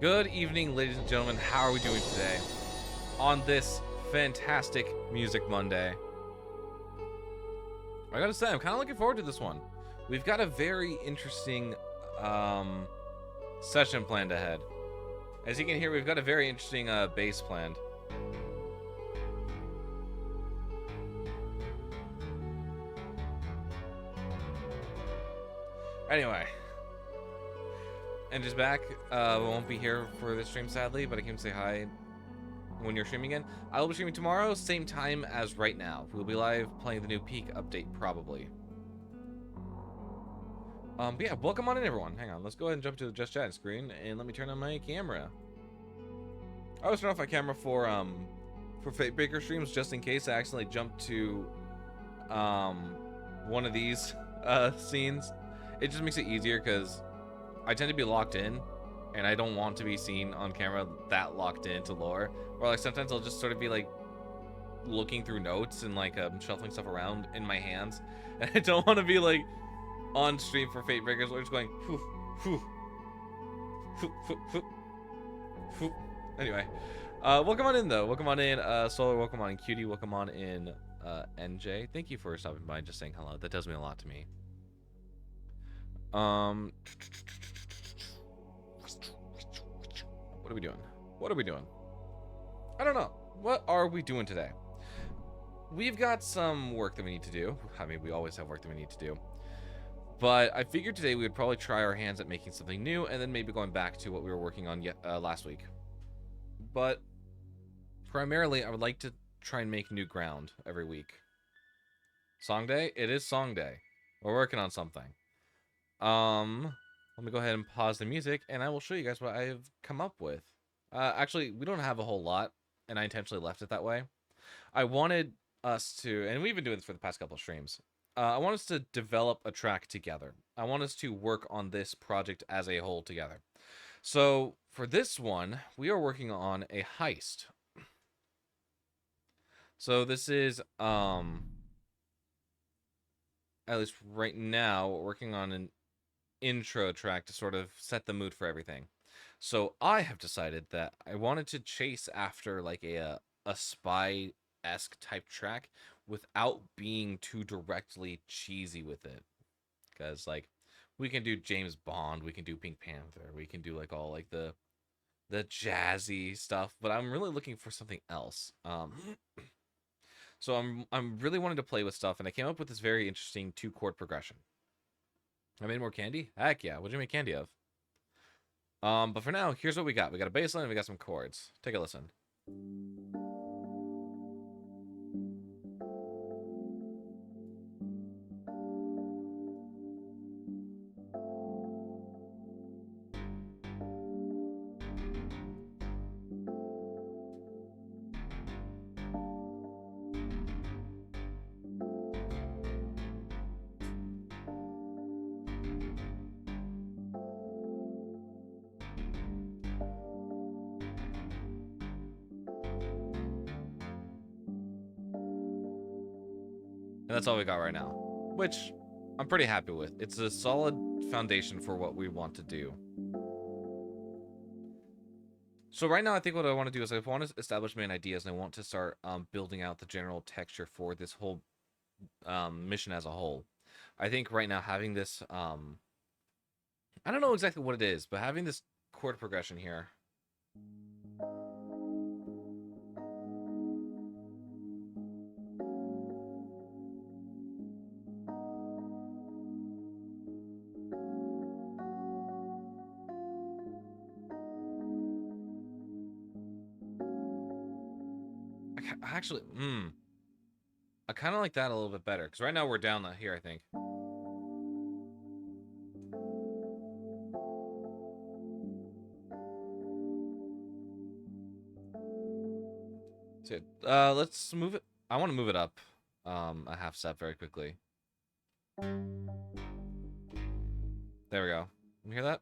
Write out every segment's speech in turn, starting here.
Good evening, ladies and gentlemen. How are we doing today on this fantastic Music Monday? I gotta say, I'm kind of looking forward to this one. We've got a very interesting session planned ahead. As you can hear, we've got a very interesting bass planned. Anyway, and just back. We won't be here for this stream, sadly, but I came to say hi when you're streaming again. I will be streaming tomorrow, same time as right now. We'll be live playing the new Peak update, probably. But yeah, welcome on in, everyone. Hang on, let's go ahead and jump to the Just Chat screen, and let me turn on my camera. I always turn off my camera for Fate Breaker streams, just in case I accidentally jump to one of these scenes. It just makes it easier because I tend to be locked in, and I don't want to be seen on camera that locked into lore. Or like sometimes I'll just sort of be like looking through notes and like shuffling stuff around in my hands, and I don't want to be like on stream for Fate Breakers. We're just going whew, whew, whew, whew, whew, whew. Anyway, welcome on in though. Welcome on in, Solar. Welcome on in, Cutie. Welcome on in, NJ. Thank you for stopping by and just saying hello. That does mean a lot to me. What are we doing? What are we doing? I don't know. What are we doing today? We've got some work that we need to do. I mean, we always have work that we need to do. But I figured today we would probably try our hands at making something new, and then maybe going back to what we were working on last week. But primarily, I would like to try and make new ground every week. Song day? It is song day. We're working on something. Let me go ahead and pause the music, and I will show you guys what I've come up with. Actually, we don't have a whole lot, and I intentionally left it that way. I wanted us to, and we've been doing this for the past couple of streams, I want us to develop a track together. I want us to work on this project as a whole together. So, for this one, we are working on a heist. So this is, at least right now, working on an intro track to sort of set the mood for everything. So I have decided that I wanted to chase after like a spy-esque type track without being too directly cheesy with it. Because like we can do James Bond, we can do Pink Panther, we can do like all like the jazzy stuff, but I'm really looking for something else. So I'm really wanting to play with stuff, and I came up with this very interesting 2-chord progression. I made more candy? Heck yeah. What'd you make candy of? But for now, here's what we got. We got a bass line and we got some chords. Take a listen. And that's all we got right now, which I'm pretty happy with. It's a solid foundation for what we want to do. So right now, I think what I want to do is I want to establish main ideas, and I want to start building out the general texture for this whole mission as a whole. I think right now having this, I don't know exactly what it is, but having this chord progression here. Actually, I kind of like that a little bit better, because right now we're down here, I think. So, let's move it. I want to move it up a half step very quickly. There we go. You hear that?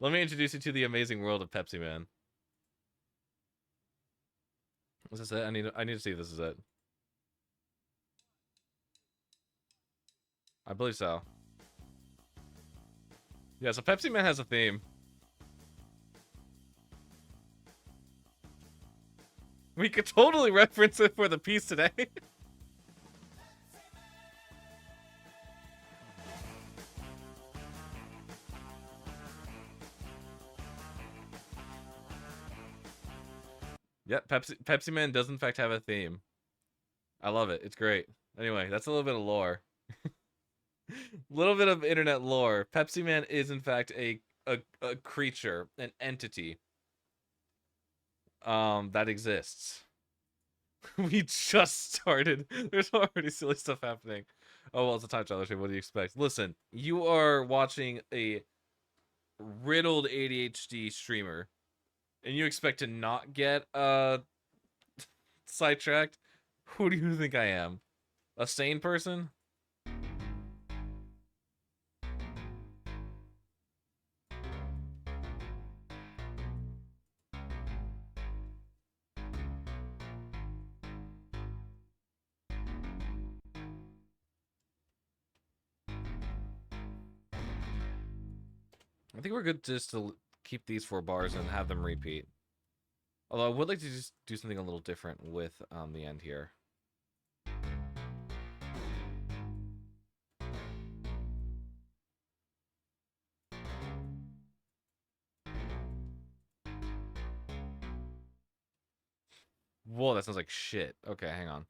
Let me introduce you to the amazing world of Pepsi Man. Is this it? I need to see if this is it. I believe so. Yeah, so Pepsi Man has a theme. We could totally reference it for the piece today. Yep, Pepsi Man does in fact have a theme. I love it. It's great. Anyway, that's a little bit of lore. A little bit of internet lore. Pepsi Man is in fact a creature, an entity that exists. We just started. There's already silly stuff happening. Oh well, it's a time traveler stream. What do you expect? Listen, you are watching a riddled ADHD streamer, and you expect to not get sidetracked. Who do you think I am? A sane person? I think we're good just to keep these 4 bars and have them repeat. Although I would like to just do something a little different with the end here. Whoa, that sounds like shit. Okay, hang on.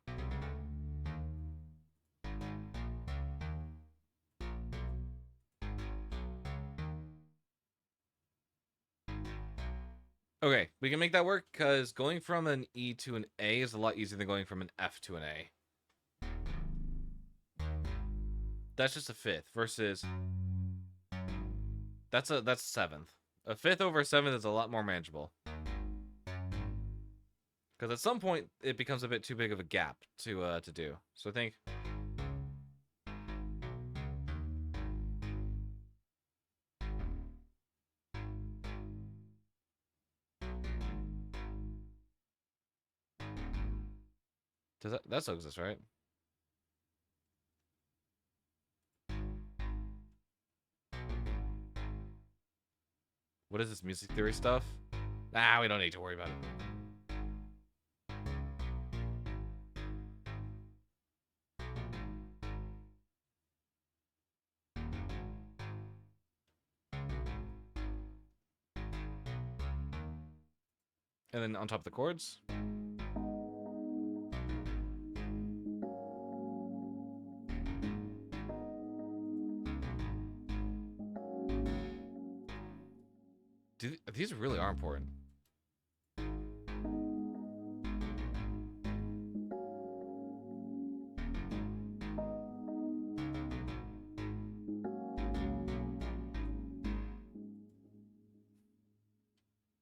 Okay, we can make that work because going from an E to an A is a lot easier than going from an F to an A. That's just a 5th versus that's a 7th. A 5th over a 7th is a lot more manageable. Because at some point it becomes a bit too big of a gap to do. So I think that still exists, right? What is this music theory stuff? Ah, we don't need to worry about it. And then on top of the chords. These really are important.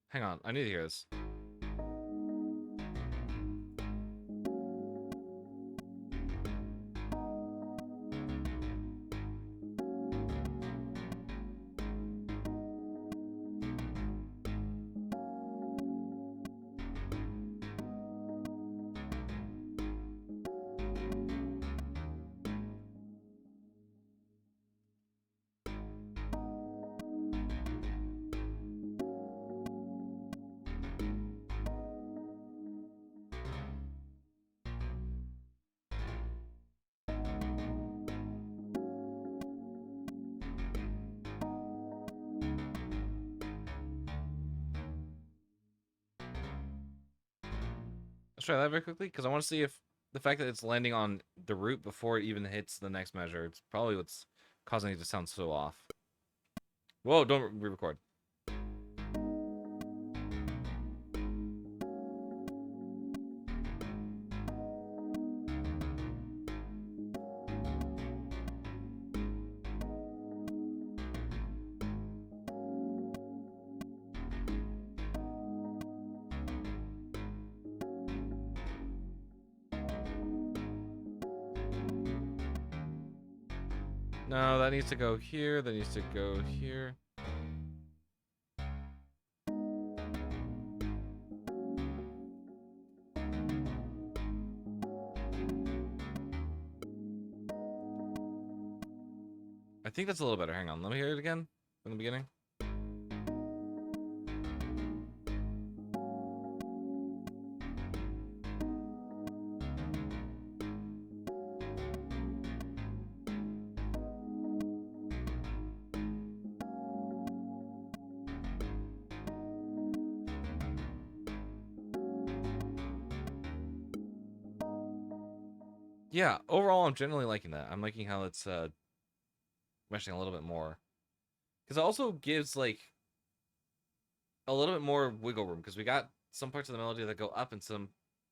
Hang on, I need to hear this. Let's try that very quickly, because I want to see if the fact that it's landing on the root before it even hits the next measure, it's probably what's causing it to sound so off. Whoa, don't re-record. No, that needs to go here. That needs to go here. think that's a little better. Hang on, let me hear it again from the beginning. Yeah, overall, I'm generally liking that. I'm liking how it's meshing a little bit more. Because it also gives, like, a little bit more wiggle room. Because we got some parts of the melody that go up and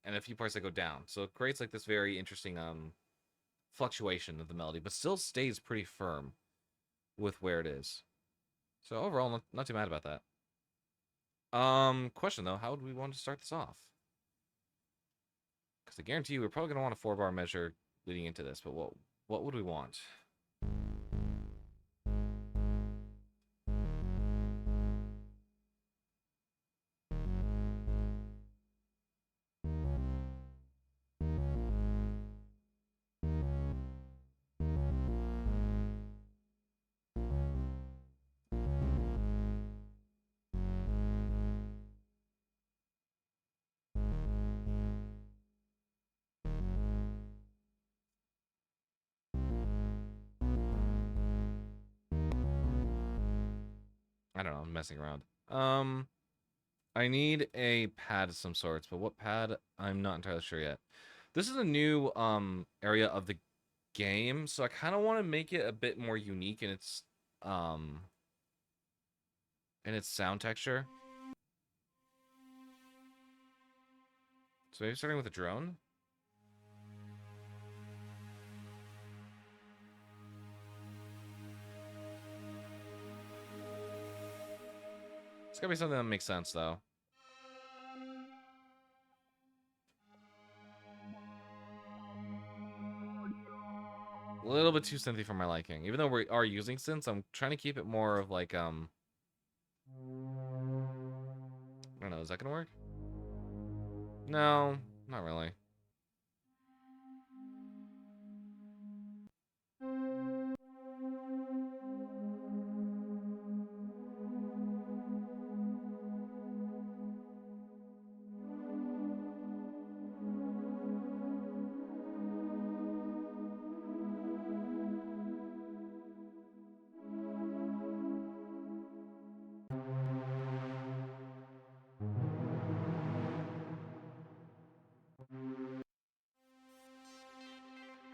a few parts that go down. So it creates, like, this very interesting fluctuation of the melody. But still stays pretty firm with where it is. So overall, not too mad about that. Question, though. How would we want to start this off? Because I guarantee you we're probably going to want a 4-bar measure leading into this. But what would we want? I don't know. I'm messing around. I need a pad of some sorts, but what pad? I'm not entirely sure yet. This is a new area of the game, so I kind of want to make it a bit more unique um in its sound texture. So maybe starting with a drone. It's gotta be something that makes sense, though. A little bit too synthy for my liking. Even though we are using synths, I'm trying to keep it more of like, I don't know, is that gonna work? No, not really.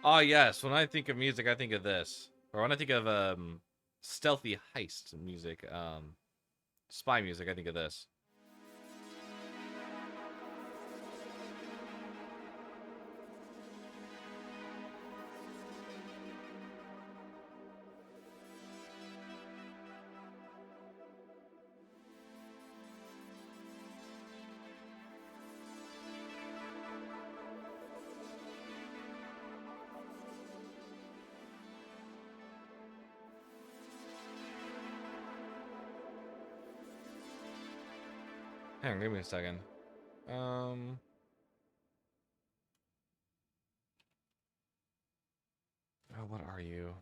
Oh yes, when I think of music, I think of this. Or when I think of stealthy heist music, spy music, I think of this. Hang on, give me a second. Oh, what are you?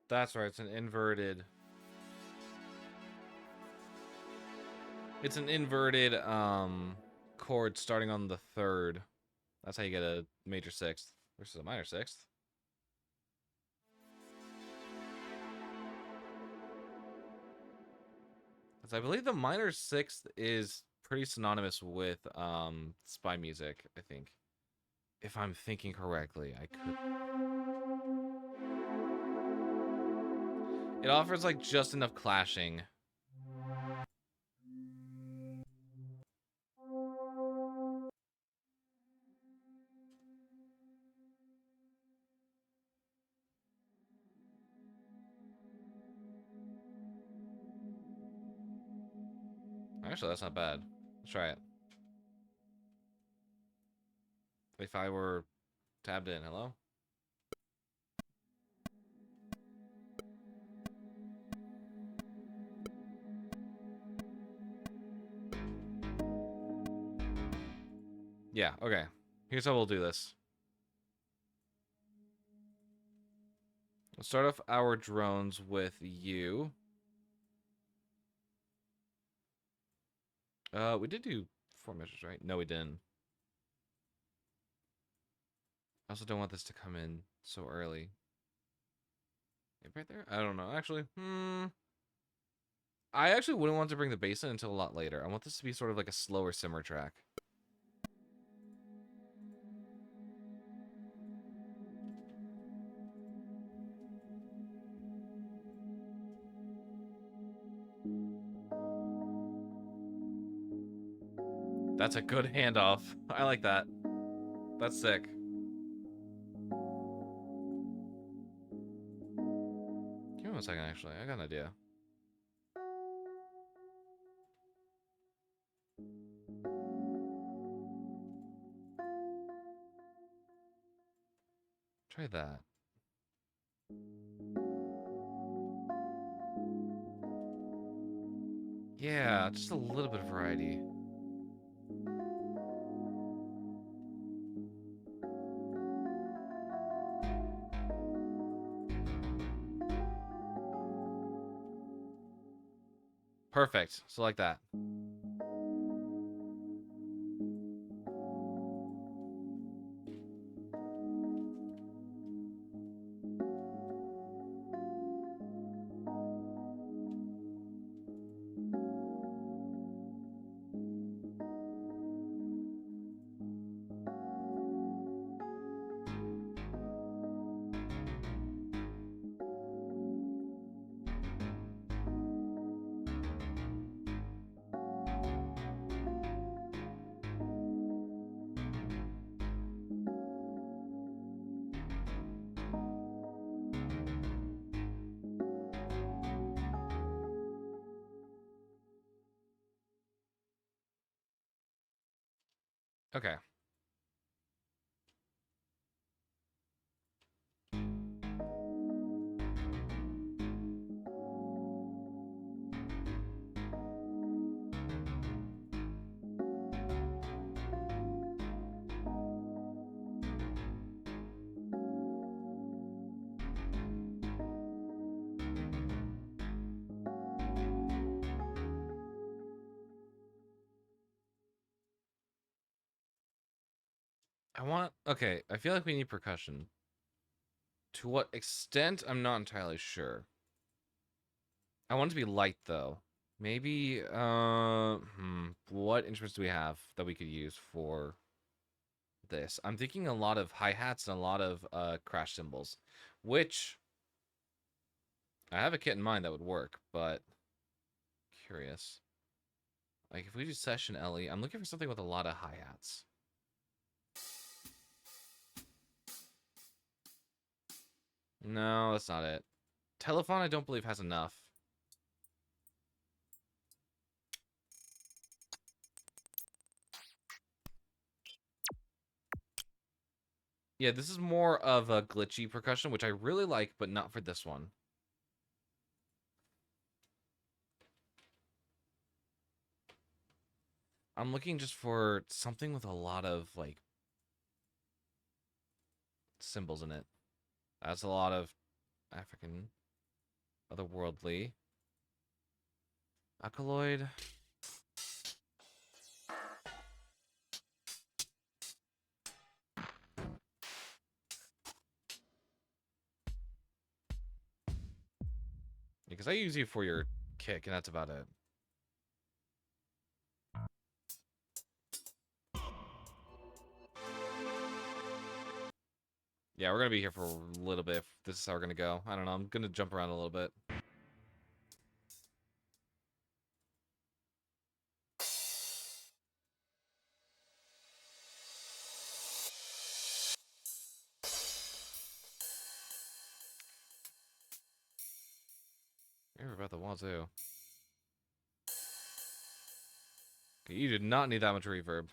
That's right, it's an inverted. It's an inverted chord starting on the 3rd. That's how you get a major 6th versus a minor 6th. Because I believe the minor 6th is pretty synonymous with spy music, I think. If I'm thinking correctly, I could. It offers like just enough clashing. Actually, that's not bad. Let's try it. If I were tabbed in, hello? Yeah, okay. Here's how we'll do this. We'll start off our drones with you. We did do 4 measures, right? No, we didn't. I also don't want this to come in so early. Right there? I don't know. Actually, I actually wouldn't want to bring the base in until a lot later. I want this to be sort of like a slower simmer track. That's a good handoff. I like that. That's sick. Give me 1 second, actually. I got an idea. Try that. Yeah, just a little bit of variety. Perfect. So like that. Okay. Okay, I feel like we need percussion. To what extent, I'm not entirely sure. I want it to be light, though. Maybe, what instruments do we have that we could use for this? I'm thinking a lot of hi-hats and a lot of, crash cymbals. Which, I have a kit in mind that would work, but... Curious. Like, if we do session LE, I'm looking for something with a lot of hi-hats. No, that's not it. Telephone, I don't believe has enough. Yeah, this is more of a glitchy percussion, which I really like, but not for this one. I'm looking just for something with a lot of, like, symbols in it. That's a lot of African, otherworldly. Alkaloid. Because I use you for your kick, and that's about it. Yeah, we're gonna be here for a little bit if this is how we're gonna go. I don't know, I'm gonna jump around a little bit. You're about the wazoo. Okay, you did not need that much reverb.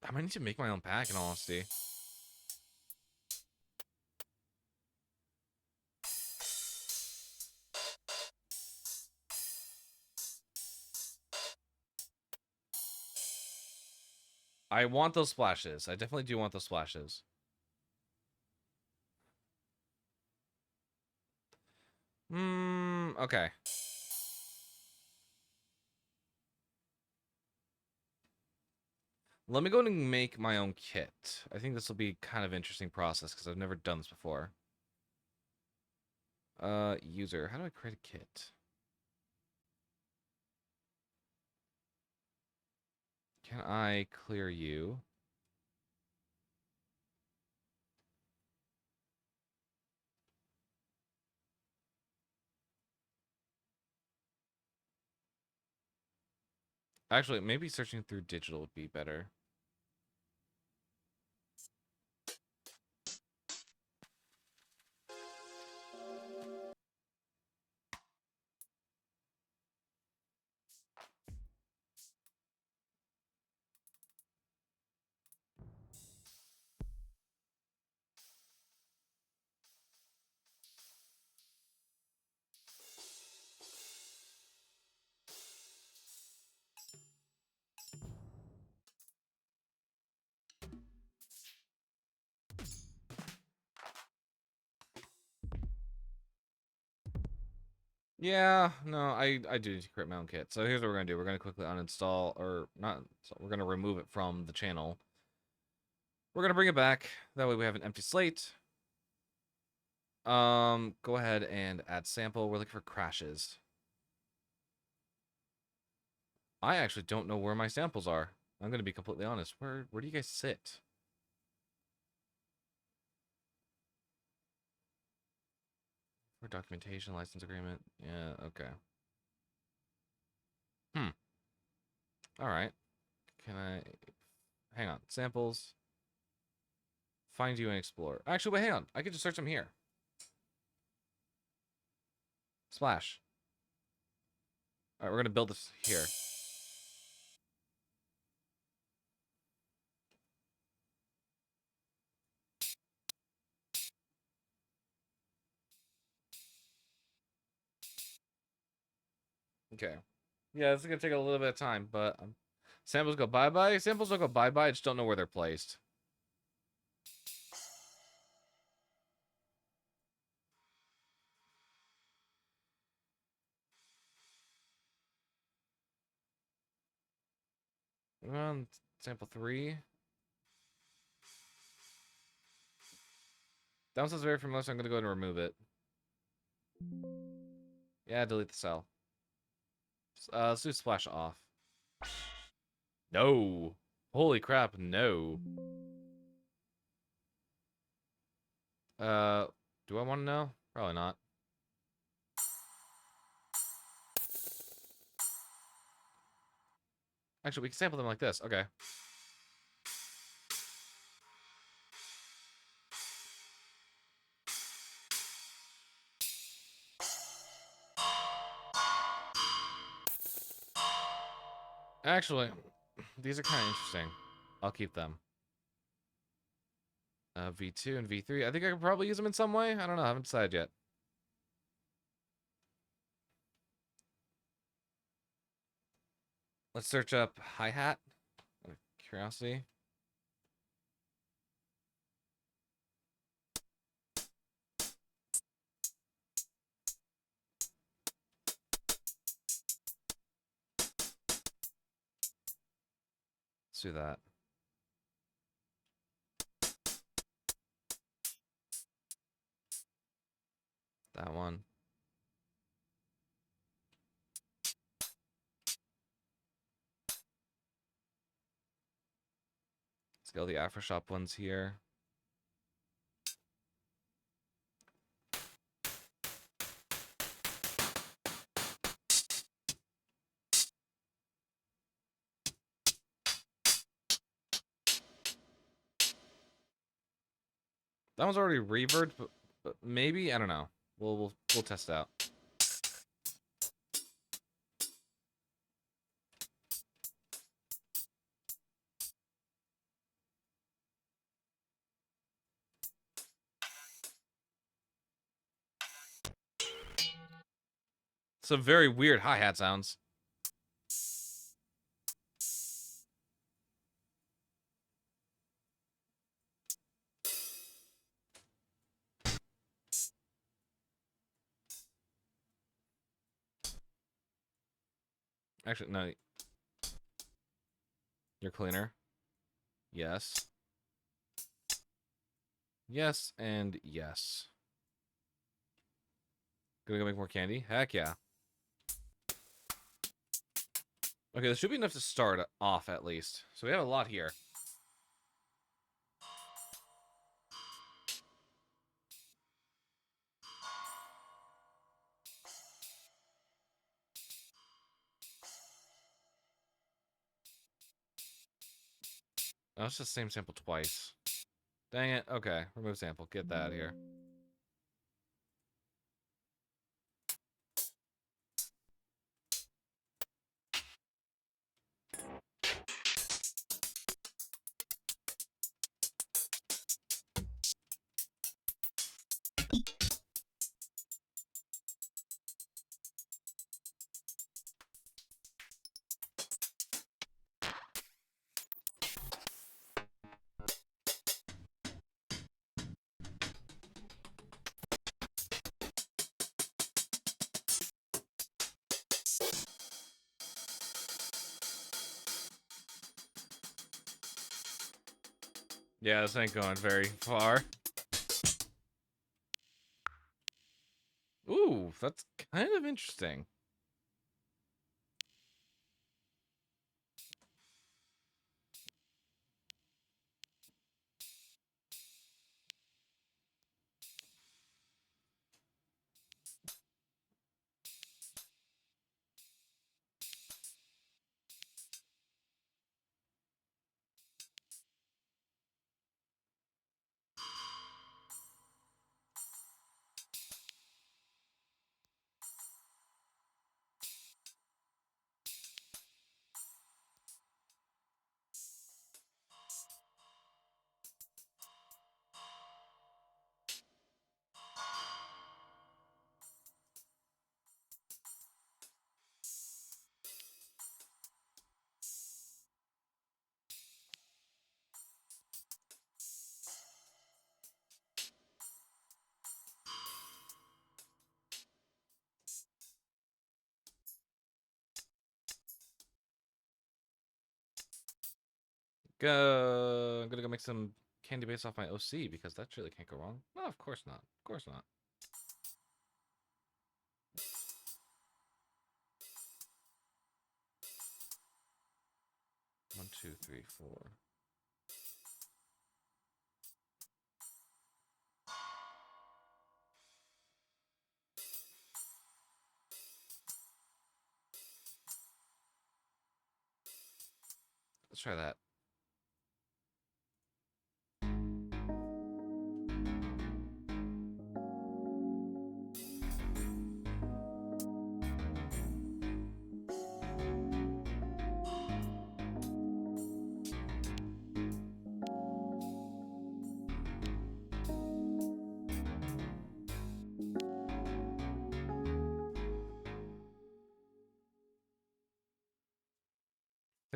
I might need to make my own pack, in all honesty. I want those splashes. I definitely do want those splashes. Okay. Let me go and make my own kit. I think this will be kind of interesting process because I've never done this before. User, how do I create a kit? Can I clear you? Actually, maybe searching through digital would be better. Yeah, no, I do need to create my own kit. So here's what we're gonna do. We're gonna quickly uninstall, or not. So we're gonna remove it from the channel. We're gonna bring it back. That way we have an empty slate. Go ahead and add sample. We're looking for crashes. I actually don't know where my samples are. I'm gonna be completely honest. Where do you guys sit? For documentation, license agreement. Yeah, okay. Hmm. All right. Can I hang on? Samples. Find you and explore. Actually, wait, hang on. I could just search them here. Splash. All right, we're gonna build this here. Okay. Yeah, this is gonna take a little bit of time, but samples go bye bye. Samples don't go bye bye. I just don't know where they're placed. On sample 3. That one says very familiar, so I'm gonna go ahead and remove it. Yeah, delete the cell. Let's do splash off. No. Holy crap, no. Uh, do I want to know? Probably not. Actually, we can sample them like this. Okay. Actually, these are kind of interesting. I'll keep them. V2 and V3. I think I could probably use them in some way. I don't know. I haven't decided yet. Let's search up hi-hat. Out of curiosity. Let's do that. That one. Let's go the Afroshop ones here. That one's already reverbed, but maybe I don't know. We'll test it out. Some very weird hi-hat sounds. Actually, no. You're cleaner. Yes. Yes and yes. Gonna go make more candy? Heck yeah. Okay, this should be enough to start off at least. So we have a lot here. Oh, it's just the same sample twice. Dang it. Okay, remove sample. Get that out of here. Yeah, this ain't going very far. Ooh, that's kind of interesting. I'm gonna go make some candy based off my OC because that surely can't go wrong. No, of course not. Of course not. One, two, three, four. Let's try that.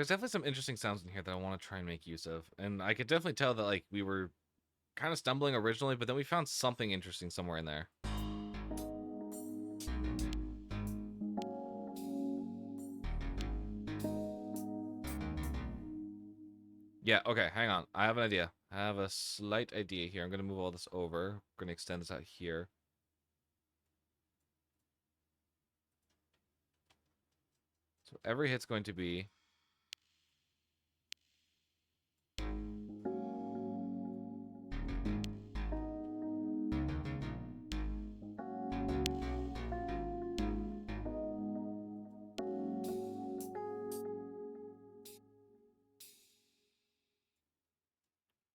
There's definitely some interesting sounds in here that I want to try and make use of. And I could definitely tell that like we were kind of stumbling originally, but then we found something interesting somewhere in there. Yeah, okay, hang on. I have an idea. I have a slight idea here. I'm going to move all this over. I'm going to extend this out here. So every hit's going to be...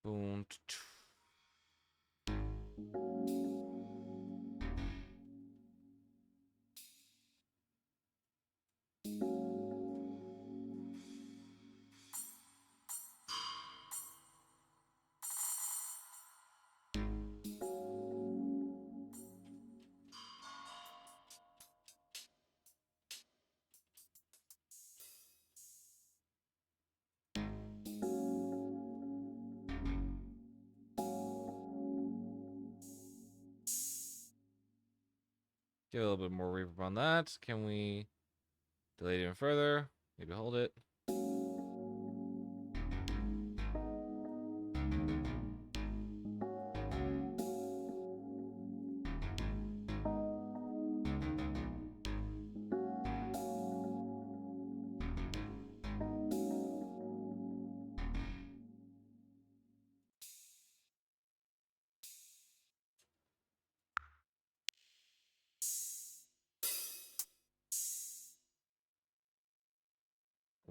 Boom. Get a little bit more reverb on that. Can we... Delay it even further. Maybe hold it.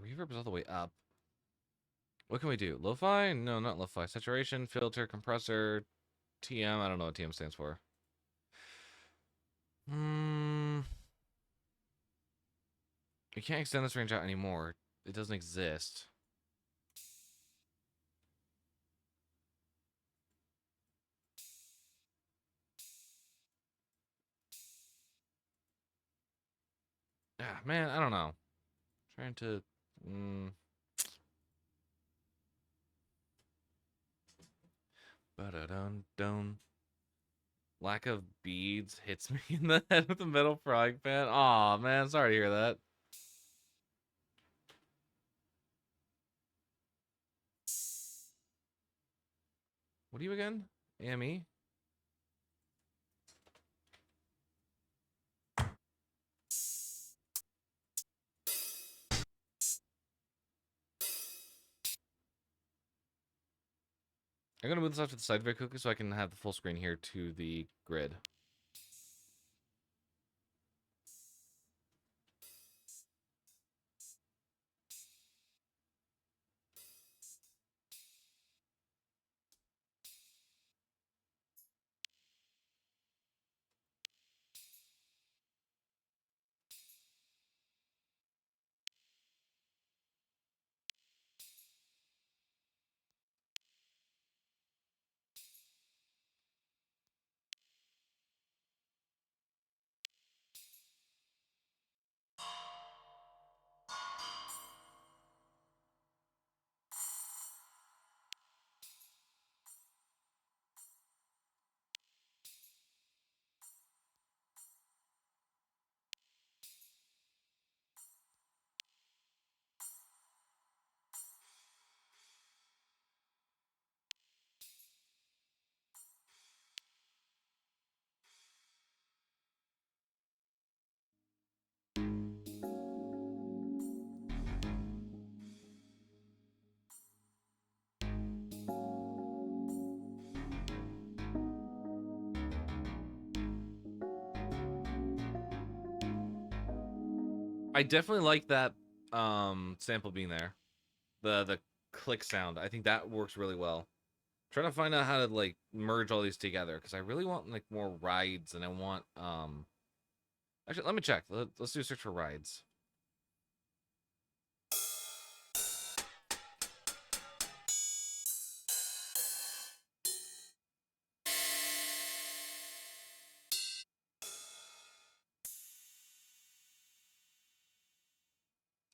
Reverb is all the way up. What can we do? Lo-fi? No, not lo-fi. Saturation, filter, compressor, TM. I don't know what TM stands for. We can't extend this range out anymore. It doesn't exist. Yeah, man, I don't know. Trying to. Ba-da-dun-dun. Lack of beads hits me in the head with a metal frying pan. Aw, man, sorry to hear that. What are you again? AME? I'm gonna move this off to the side very quickly so I can have the full screen here to the grid. I definitely like that sample being there. The click sound. I think that works really well. Trying to find out how to like merge all these together because I really want like more rides and I want actually let me check. Let's do a search for rides.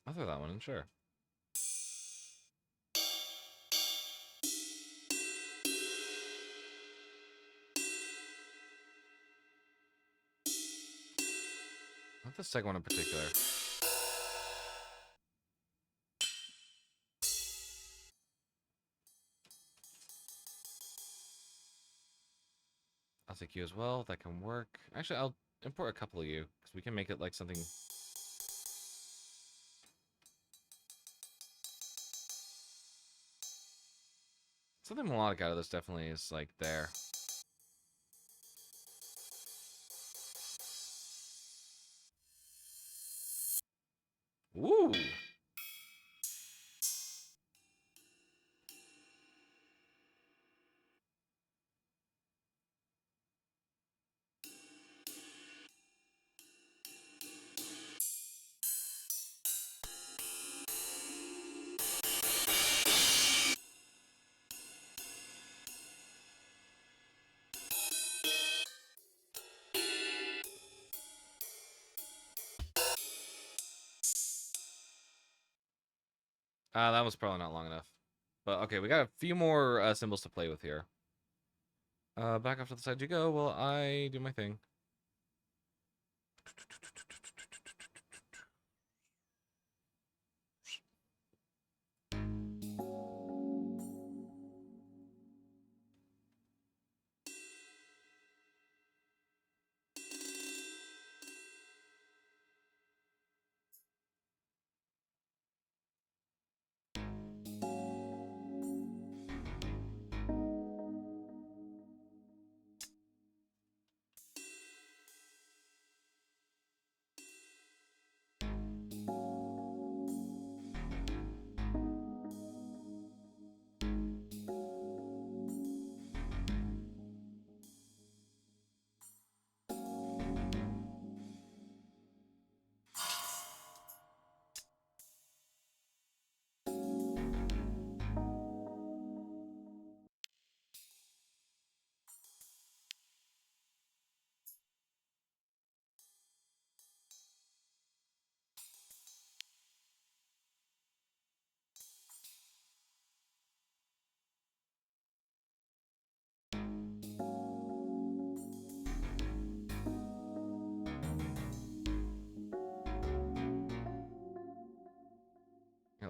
I'll throw that one in, sure. Not the second one in particular. I'll take you as well. That can work. Actually, I'll import a couple of you because we can make it like something. Something melodic out of this definitely is like there. Ooh. That was probably not long enough. But okay, we got a few more symbols to play with here. Back off to the side you go while I do my thing.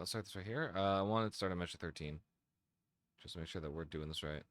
let's start this right here. I want to start at measure 13. Just to make sure that we're doing this right.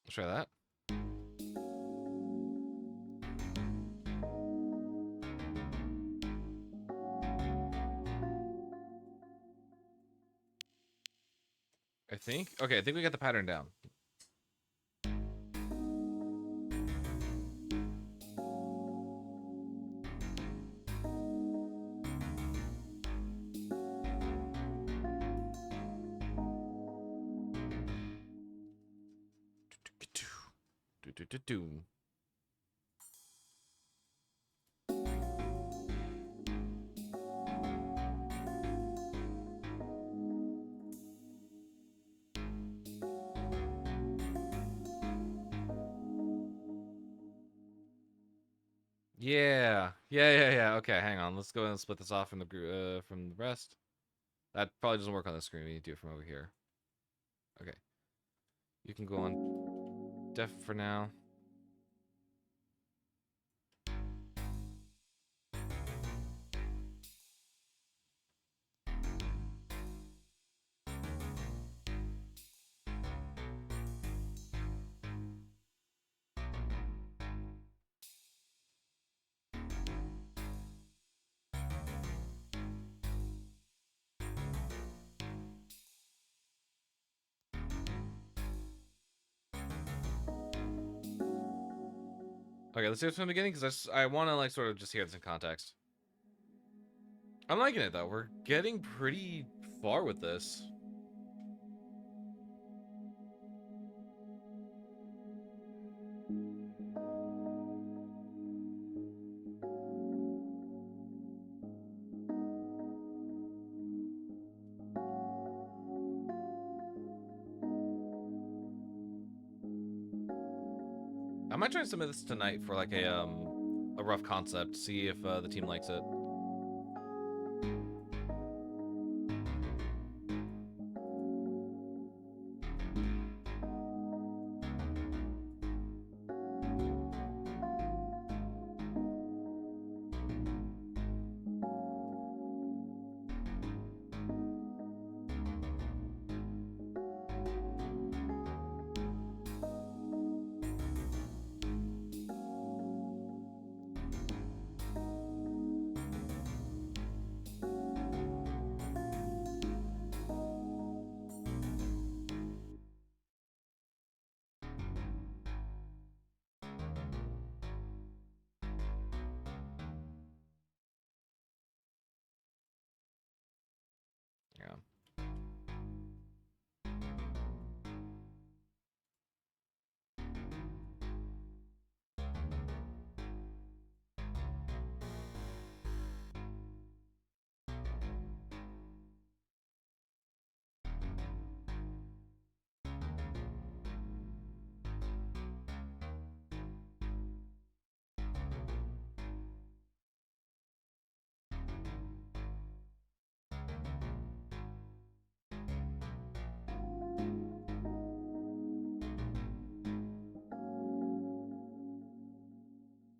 Let's try that. I think. Okay, I think we got the pattern down. Yeah. Okay, hang on. Let's go ahead and split this off from the rest. That probably doesn't work on the screen. We need to do it from over here. Okay. You can go on def for now. Okay, let's do it from the beginning because I want to like sort of just hear this in context. I'm liking it though. We're getting pretty far with this. I might try to submit this tonight for like a rough concept. See if the team likes it. Yeah.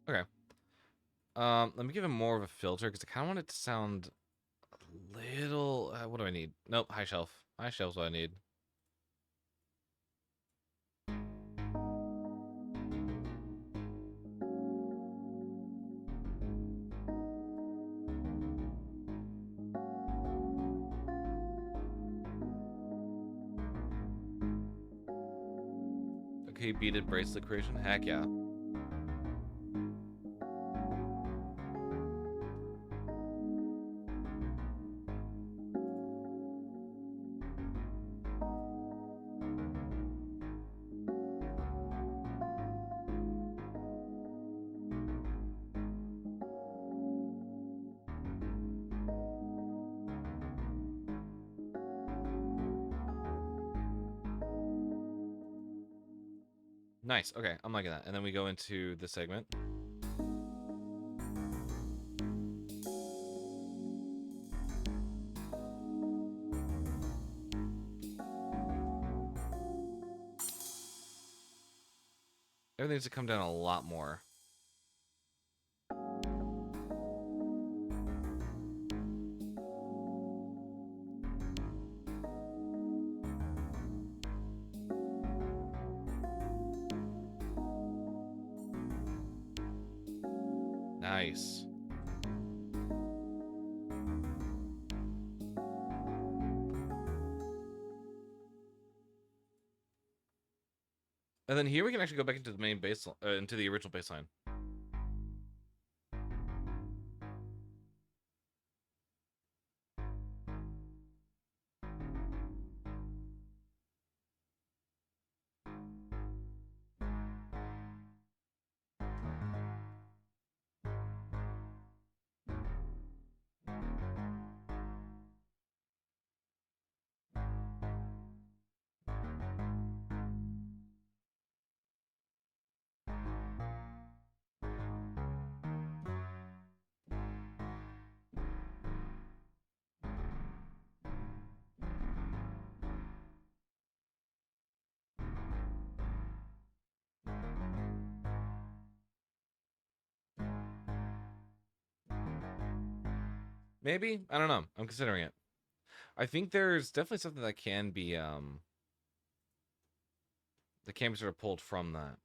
Okay. Let me give him more of a filter because I kind of want it to sound a little. What do I need? Nope, high shelf. High shelf's what I need. Okay, beaded bracelet creation. Heck yeah. Nice. Okay, I'm liking that. And then we go into the segment. Everything needs to come down a lot more. Nice. And then here we can actually go back into the main baseline, into the original baseline. Maybe? I don't know. I'm considering it. I think there's definitely something that can be sort of pulled from that.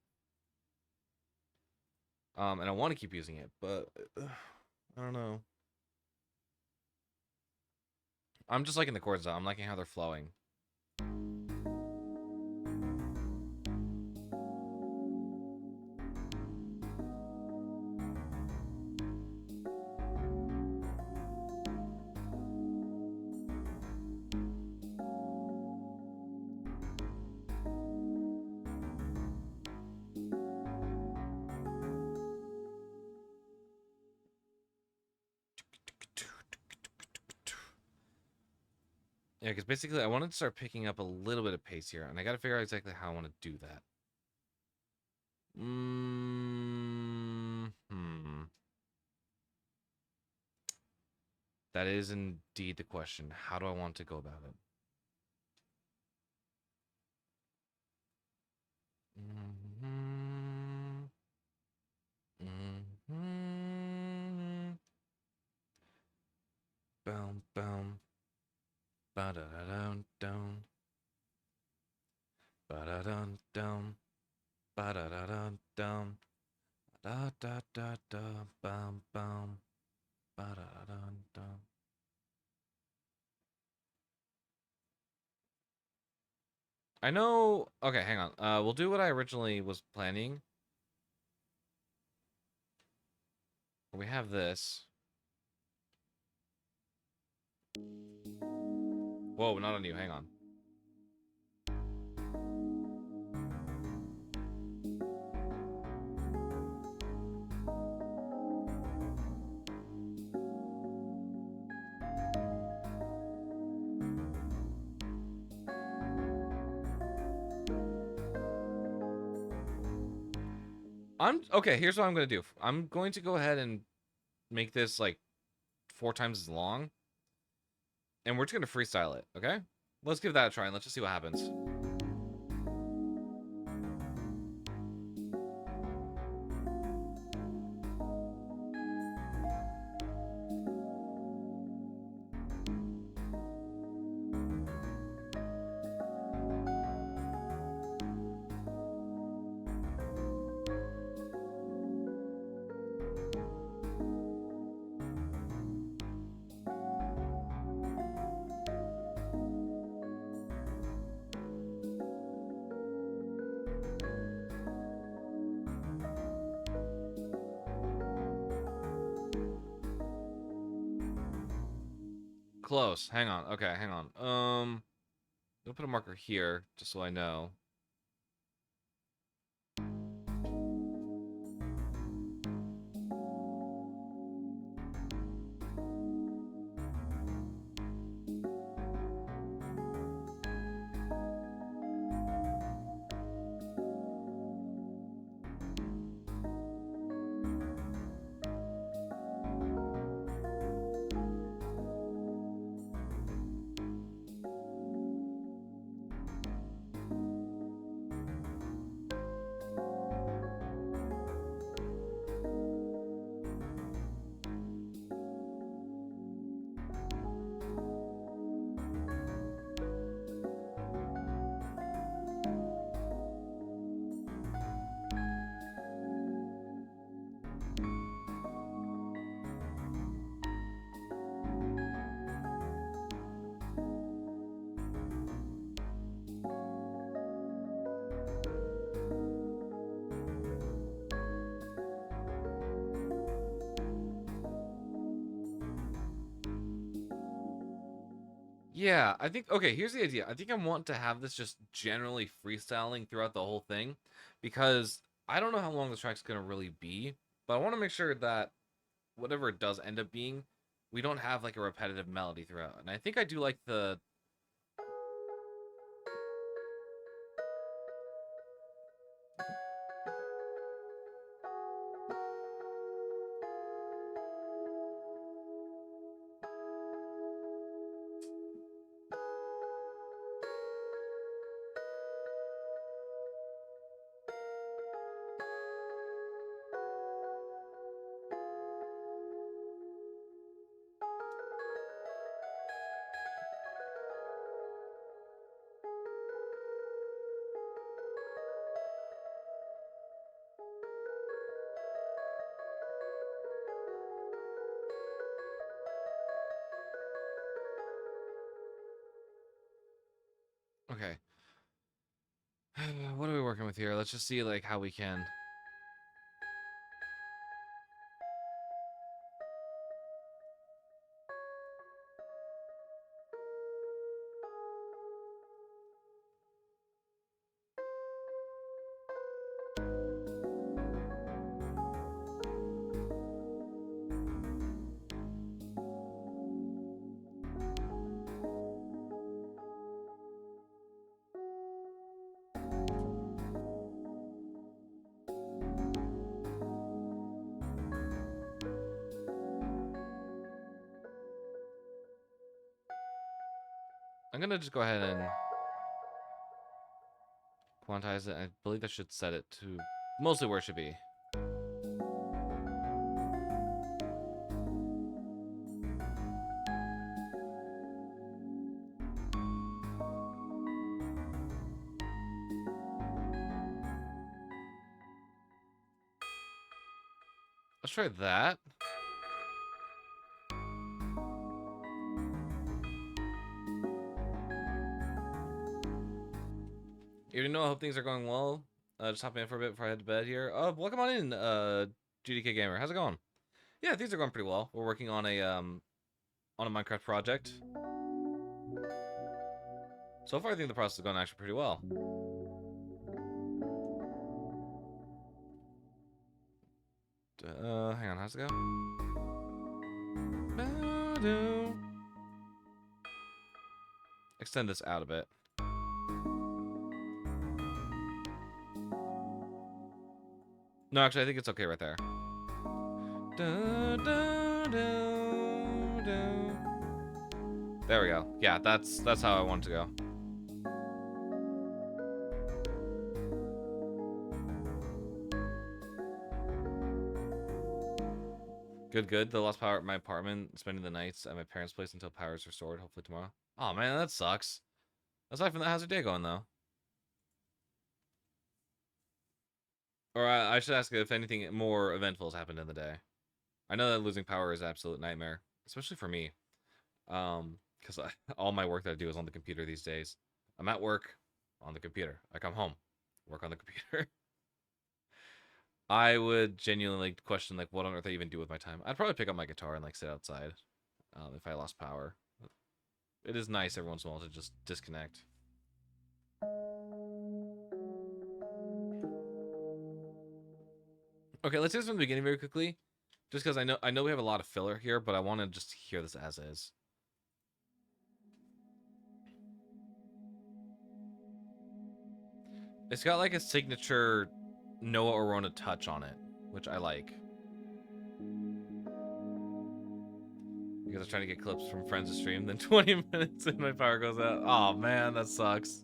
And I want to keep using it, but I don't know. I'm just liking the chords though. I'm liking how they're flowing. Yeah, because basically I wanted to start picking up a little bit of pace here, and I got to figure out exactly how I want to do that. That is indeed the question. How do I want to go about it? Boom, boom. Ba-da-da-dum-dum. Ba-da-dum-dum. Ba-da-da-dum-dum. Da-da-da-da. Bum, bum. Ba-da-da-dum-dum. I know. Okay, hang on. We'll do what I originally was planning. We have this. Whoa, not on you. Hang on. Okay. Here's what I'm gonna do. I'm going to go ahead and make this like 4 times as long, and we're just gonna freestyle it. Okay? Let's give that a try and let's just see what happens. Close. Hang on. Okay, hang on. I'll put a marker here just so I know. Yeah, I think okay, here's the idea. I think I want to have this just generally freestyling throughout the whole thing because I don't know how long this track's gonna really be, but I want to make sure that whatever it does end up being, we don't have like a repetitive melody throughout. And I think I do like the okay. What are we working with here? Let's just see like how we can. I'm gonna just go ahead and quantize it. I believe that should set it to mostly where it should be. Let's try that. You know, I hope things are going well. Just hopping in for a bit before I head to bed here. Welcome on in, GDK Gamer. How's it going? Yeah, things are going pretty well. We're working on a Minecraft project. So far, I think the process is going actually pretty well. Hang on, how's it go? Extend this out a bit. No, actually, I think it's okay right there. There we go. Yeah, that's how I want it to go. Good, good. The lost power at my apartment, spending the nights at my parents' place until power is restored, hopefully tomorrow. Oh man, that sucks. Aside from that, how's your day going though? Or I should ask if anything more eventful has happened in the day. I know that losing power is an absolute nightmare, especially for me. Because all my work that I do is on the computer these days. I'm at work on the computer. I come home, work on the computer. I would genuinely like, question like what on earth I even do with my time. I'd probably pick up my guitar and like sit outside if I lost power. It is nice every once in a while to just disconnect. Okay, let's do this from the beginning very quickly. Just because I know we have a lot of filler here, but I want to just hear this as is. It's got like a signature Noah Orona touch on it, which I like. Because I'm trying to get clips from friends to stream, then 20 minutes and my power goes out. Oh man, that sucks.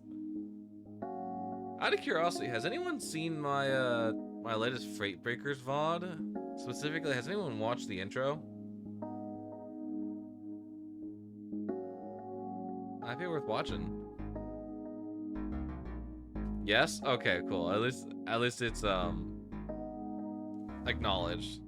Out of curiosity, has anyone seen my latest Freight Breakers VOD? Specifically, has anyone watched the intro? Might be worth watching. Yes? Okay, cool. At least it's acknowledged.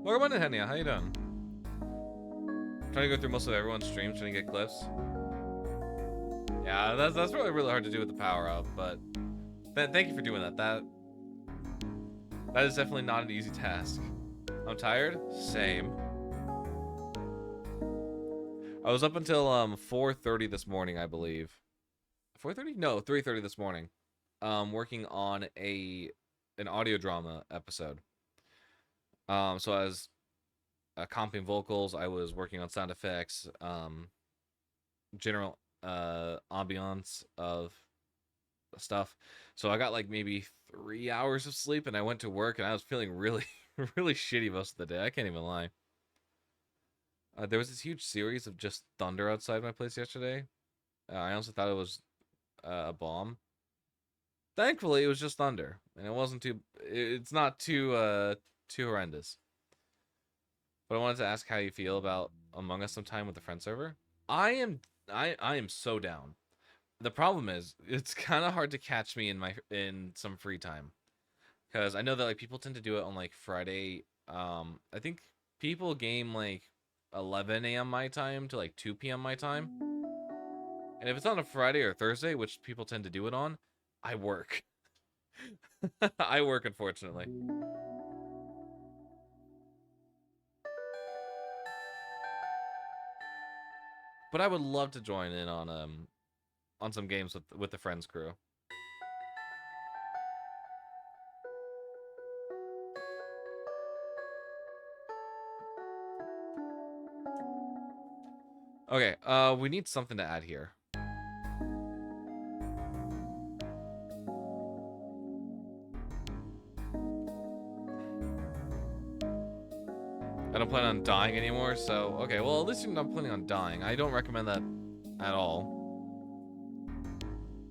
Welcome on in, Henia. How you doing? Trying to go through most of everyone's streams, trying to get clips. Yeah, that's really hard to do with the power up, but thank you for doing that. That is definitely not an easy task. I'm tired. Same. I was up until 4:30 this morning, I believe. 4:30? No, 3:30 this morning. Working on an audio drama episode. So I was comping vocals. I was working on sound effects. General ambiance of stuff. So I got like maybe 3 hours of sleep, and I went to work, and I was feeling really, really shitty most of the day. I can't even lie. There was this huge series of just thunder outside my place yesterday. I also thought it was a bomb. Thankfully, it was just thunder, and it wasn't too. It's not too horrendous. But I wanted to ask how you feel about Among Us sometime with the friend server. I am so down. The problem is it's kind of hard to catch me in some free time, because I know that like people tend to do it on like Friday. I think people game like 11 a.m. my time to like 2 p.m. my time. And if it's on a Friday or Thursday, which people tend to do it on, I work. I work, unfortunately. But I would love to join in on some games with the friends crew. Okay, we need something to add here. I don't plan on dying anymore, so okay, well at least you're not planning on dying. I don't recommend that at all.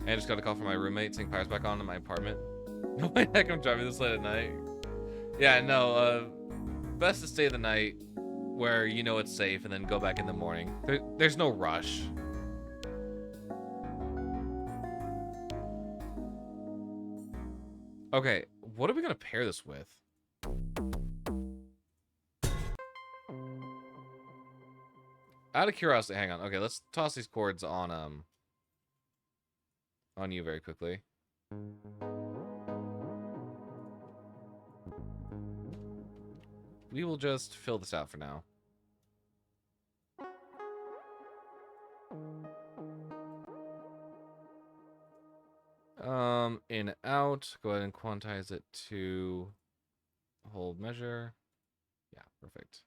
And I just got a call from my roommate saying power's back on in my apartment. No way heck I'm driving this late at night. Yeah, no, best to stay the night where you know it's safe and then go back in the morning. There's no rush. Okay, what are we gonna pair this with? Out of curiosity, hang on. Okay, let's toss these chords on you very quickly. We will just fill this out for now. In out, go ahead and quantize it to whole measure. Yeah, perfect.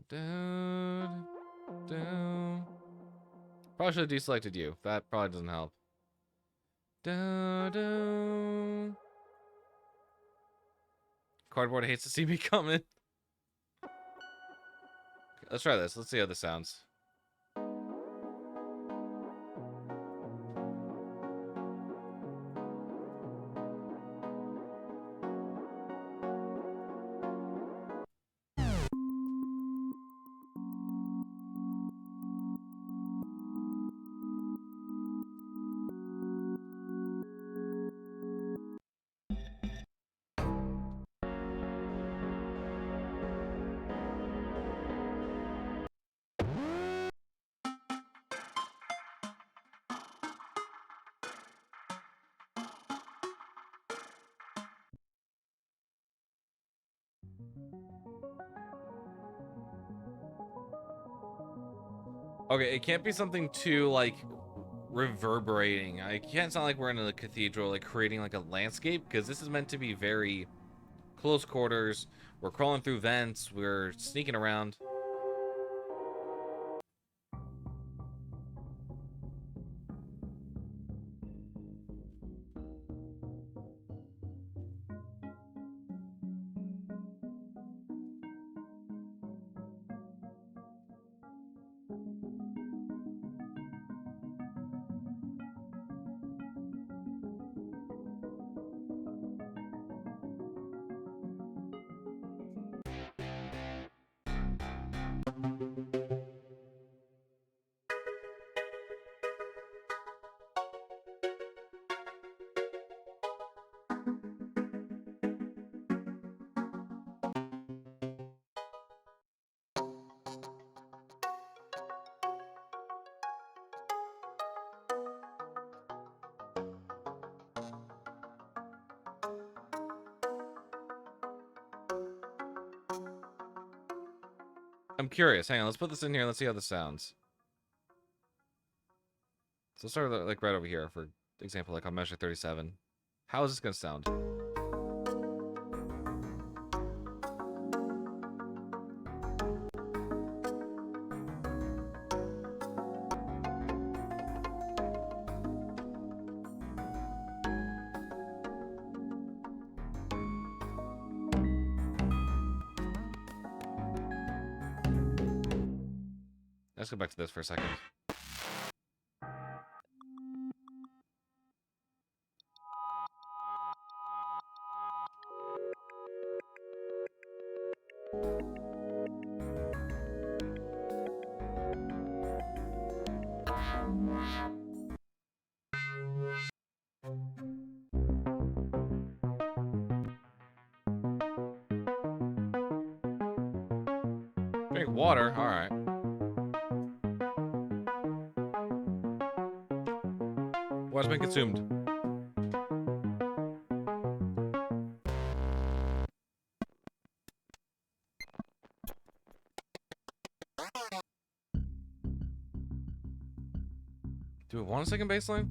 Down, down. Probably should have deselected you. That probably doesn't help. Down, down. Cardboard hates to see me coming. Let's try this. Let's see how this sounds. Okay, it can't be something too, like, reverberating. It can't sound like we're in a cathedral, like, creating, like, a landscape, because this is meant to be very close quarters. We're crawling through vents. We're sneaking around. I'm curious. Hang on, let's put this in here. Let's see how this sounds. So start like right over here, for example, like on measure 37. How is this gonna sound? Let's go back to this for a second. Drink water, alright. Water's been consumed. Do we want a second baseline?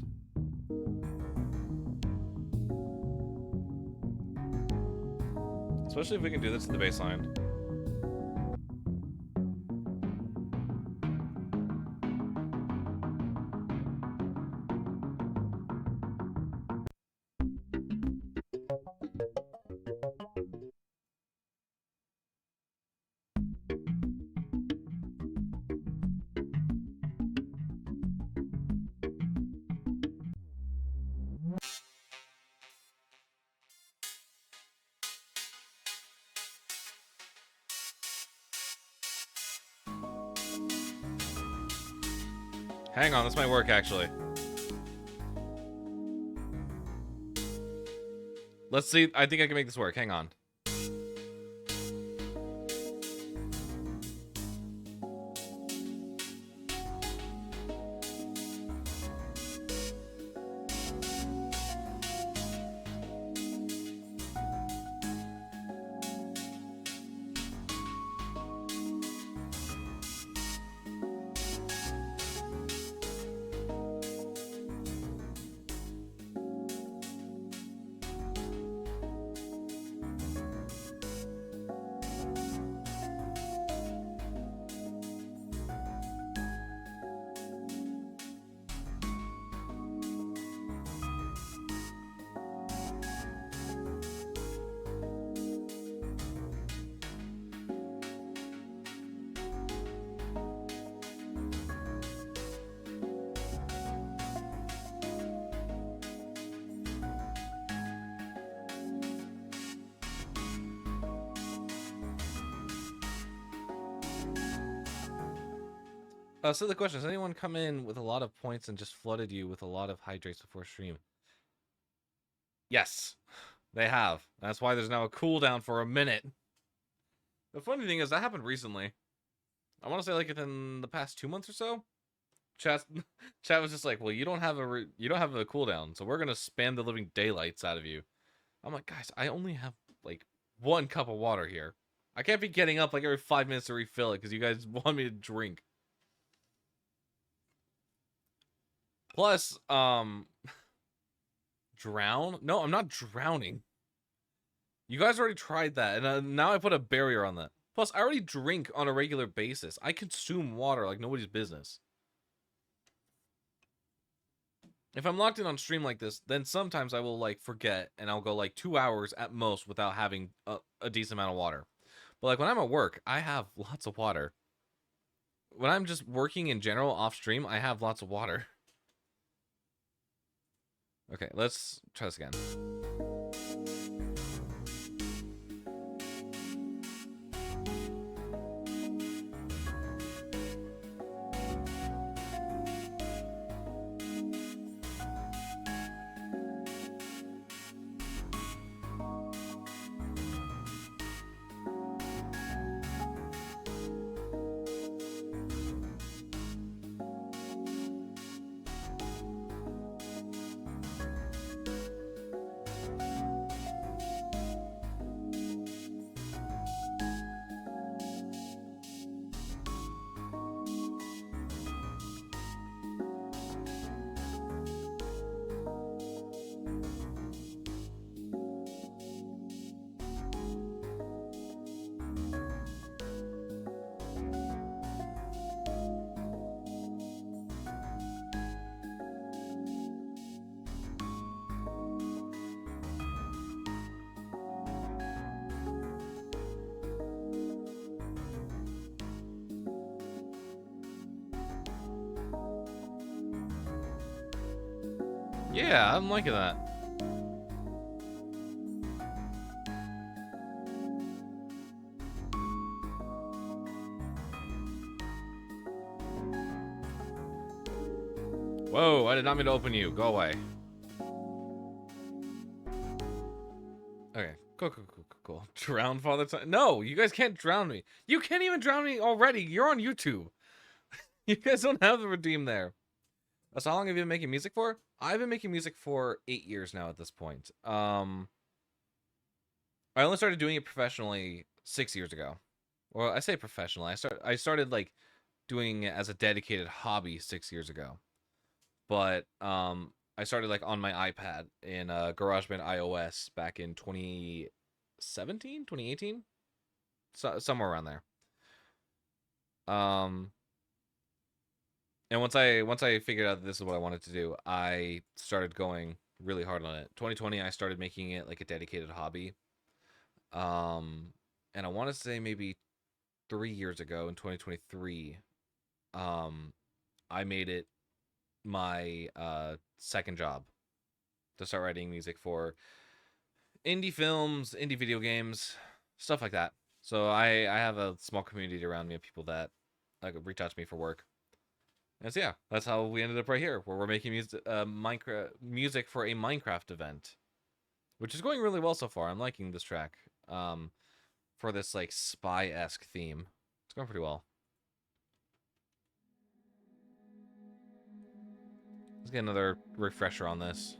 Especially if we can do this to the baseline. Hang on, this might work actually. Let's see. I think I can make this work. Hang on. So the question is, anyone come in with a lot of points and just flooded you with a lot of hydrates before stream? Yes, they have. That's why there's now a cooldown for a minute. The funny thing is, that happened recently. I want to say like within the past 2 months or so. Chat was just like, well, you don't have a cooldown, so we're gonna spam the living daylights out of you. I'm like, guys, I only have like 1 cup of water here. I can't be getting up like every 5 minutes to refill it because you guys want me to drink. Plus, drown? No, I'm not drowning. You guys already tried that, and now I put a barrier on that. Plus, I already drink on a regular basis. I consume water like nobody's business. If I'm locked in on stream like this, then sometimes I will, like, forget, and I'll go, like, 2 hours at most without having a decent amount of water. But, like, when I'm at work, I have lots of water. When I'm just working in general off stream, I have lots of water. Okay, let's try this again. Yeah, I'm liking that. Whoa, I did not mean to open you. Go away. Okay. Cool, cool, cool, cool, cool. Drown Father Time. No, you guys can't drown me. You can't even drown me already. You're on YouTube. You guys don't have the redeem there. So how long have you been making music for? I've been making music for 8 years now at this point. I only started doing it professionally 6 years ago. Well, I say professionally. I started like doing it as a dedicated hobby 6 years ago. But I started like on my iPad in GarageBand iOS back in 2017, 2018, somewhere around there. Um, and once I figured out that this is what I wanted to do, I started going really hard on it. 2020, I started making it like a dedicated hobby. And I want to say maybe 3 years ago in 2023, um, I made it my second job to start writing music for indie films, indie video games, stuff like that. So I have a small community around me of people that reach out to me for work. And so yeah, that's how we ended up right here, where we're making music for a Minecraft event, which is going really well so far. I'm liking this track. For this like spy-esque theme, it's going pretty well. Let's get another refresher on this.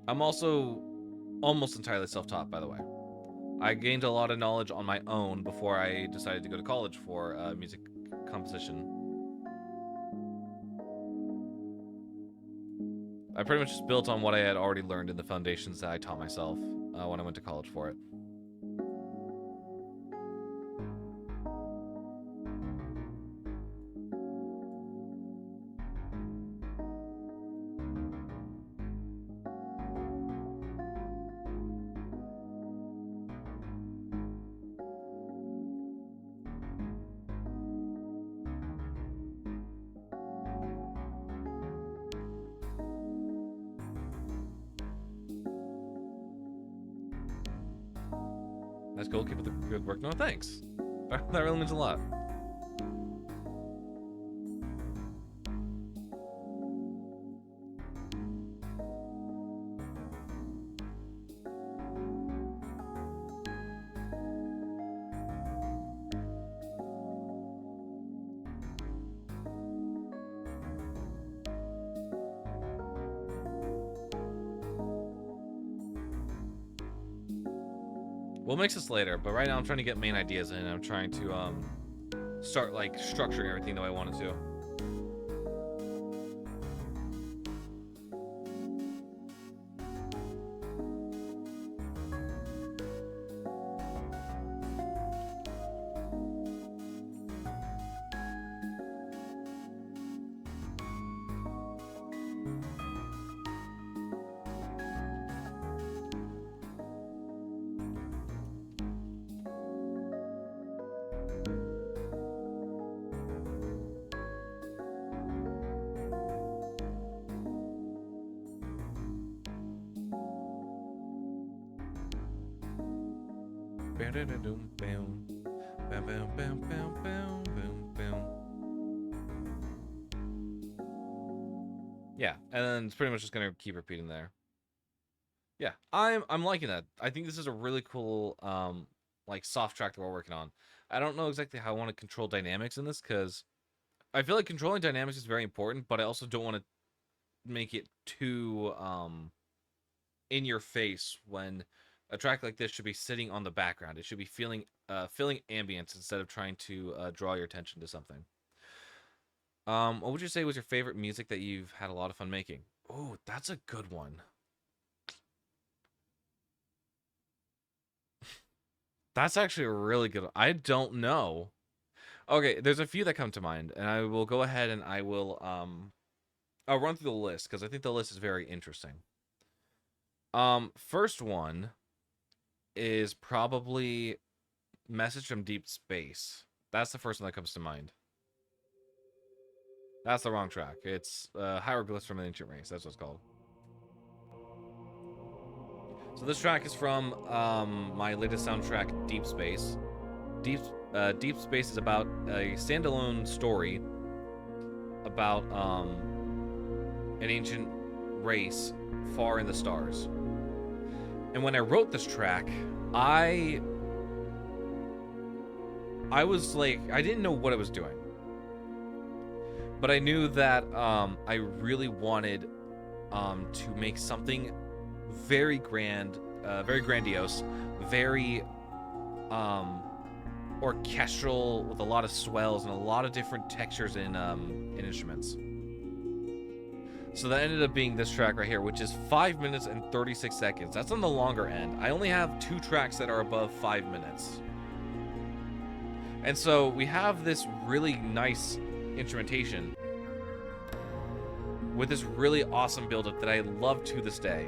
I'm also almost entirely self-taught, by the way. I gained a lot of knowledge on my own before I decided to go to college for music composition. I pretty much just built on what I had already learned in the foundations that I taught myself when I went to college for it. That's cool. Keep up the good work. No, thanks. That really means a lot. We'll mix this later, but right now I'm trying to get main ideas in. I'm trying to start like structuring everything the way I want it to. Yeah, and then it's pretty much just gonna keep repeating there. Yeah, I'm liking that. I think this is a really cool like soft track that we're working on. I don't know exactly how I want to control dynamics in this because I feel like controlling dynamics is very important, but I also don't want to make it too in your face when a track like this should be sitting on the background. It should be feeling ambience instead of trying to draw your attention to something. What would you say was your favorite music that you've had a lot of fun making? Oh, that's a good one. That's actually a really good one. I don't know. Okay, there's a few that come to mind, and I will go ahead and I'll run through the list because I think the list is very interesting. First one is probably Message from Deep Space. That's the first one that comes to mind. That's the wrong track. It's Hieroglyphs from an Ancient Race. That's what it's called. So this track is from my latest soundtrack, Deep Space. Deep Space is about a standalone story about an ancient race far in the stars. And when I wrote this track, I was like, I didn't know what I was doing. But I knew that I really wanted to make something very grand, very grandiose, very orchestral, with a lot of swells and a lot of different textures in instruments. So that ended up being this track right here, which is 5 minutes and 36 seconds. That's on the longer end. I only have 2 tracks that are above 5 minutes. And so we have this really nice instrumentation with this really awesome build-up that I love to this day,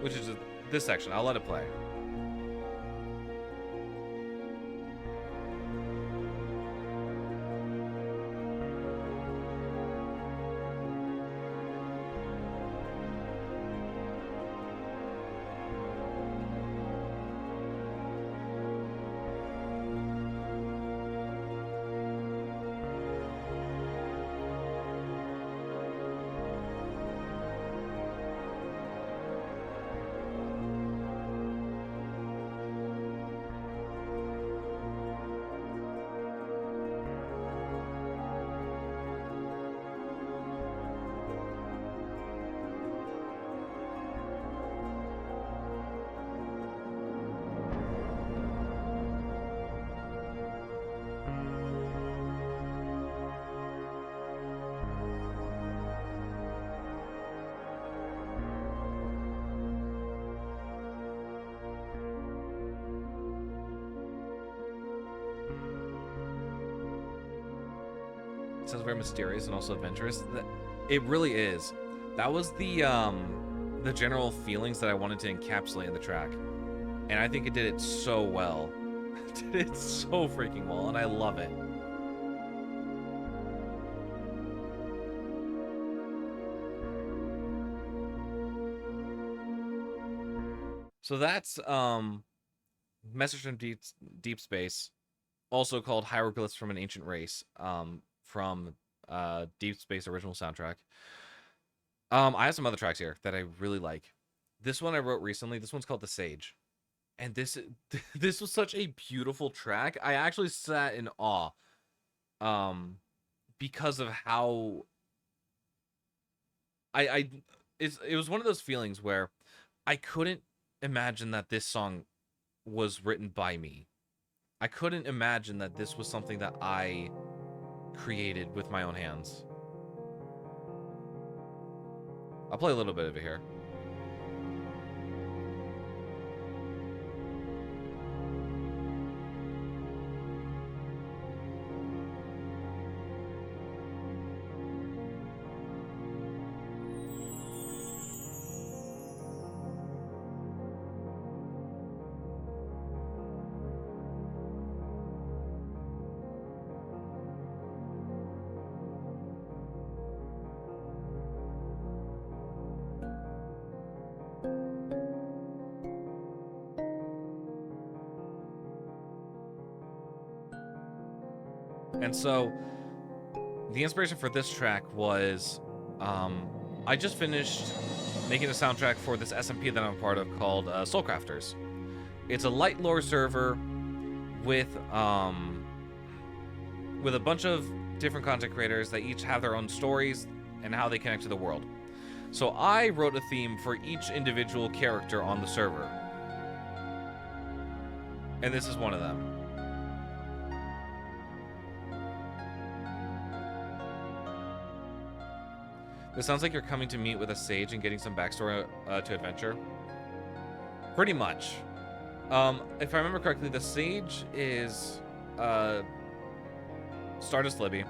which is this section. I'll let it play. It sounds very mysterious and also adventurous. It really is. That was the general feelings that I wanted to encapsulate in the track, and I think it did it so well. It did it so freaking well, and I love it. So that's Message from Deep Space, also called Hieroglyphs from an Ancient Race, from Deep Space original soundtrack. I have some other tracks here that I really like. This one I wrote recently. This one's called The Sage. And this was such a beautiful track. I actually sat in awe because of how it was one of those feelings where I couldn't imagine that this song was written by me. I couldn't imagine that this was something that I created with my own hands. I'll play a little bit of it here. And so the inspiration for this track was I just finished making a soundtrack for this SMP that I'm a part of called Soulcrafters. It's a light lore server with a bunch of different content creators that each have their own stories and how they connect to the world. So I wrote a theme for each individual character on the server, and this is one of them. This sounds like you're coming to meet with a sage and getting some backstory to adventure. Pretty much. If I remember correctly, the sage is Stardust Libby.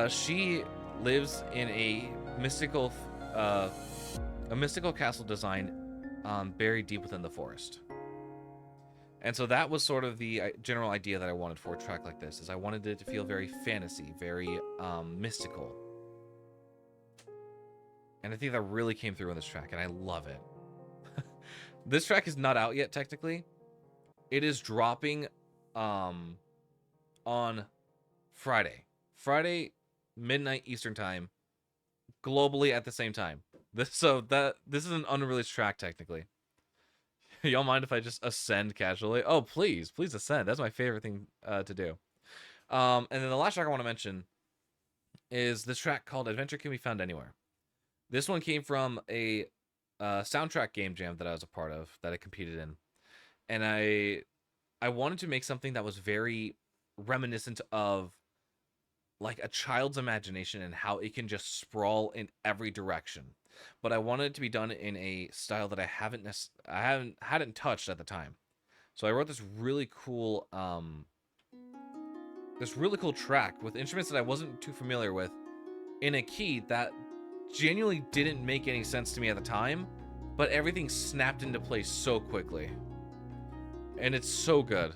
She lives in a mystical castle design buried deep within the forest. And so that was sort of the general idea that I wanted for a track like this, is I wanted it to feel very fantasy, very mystical. And I think that really came through on this track, and I love it. This track is not out yet, technically. It is dropping on Friday. Friday, midnight Eastern time, globally at the same time. This is an unreleased track, technically. Y'all mind if I just ascend casually? Oh, please ascend. That's my favorite thing to do. And then the last track I want to mention is this track called Adventure Can Be Found Anywhere. This one came from a soundtrack game jam that I was a part of, that I competed in. And I wanted to make something that was very reminiscent of like a child's imagination and how it can just sprawl in every direction. But I wanted it to be done in a style that I hadn't touched at the time. So I wrote this really cool track with instruments that I wasn't too familiar with in a key that genuinely didn't make any sense to me at the time, but everything snapped into place so quickly. And it's so good.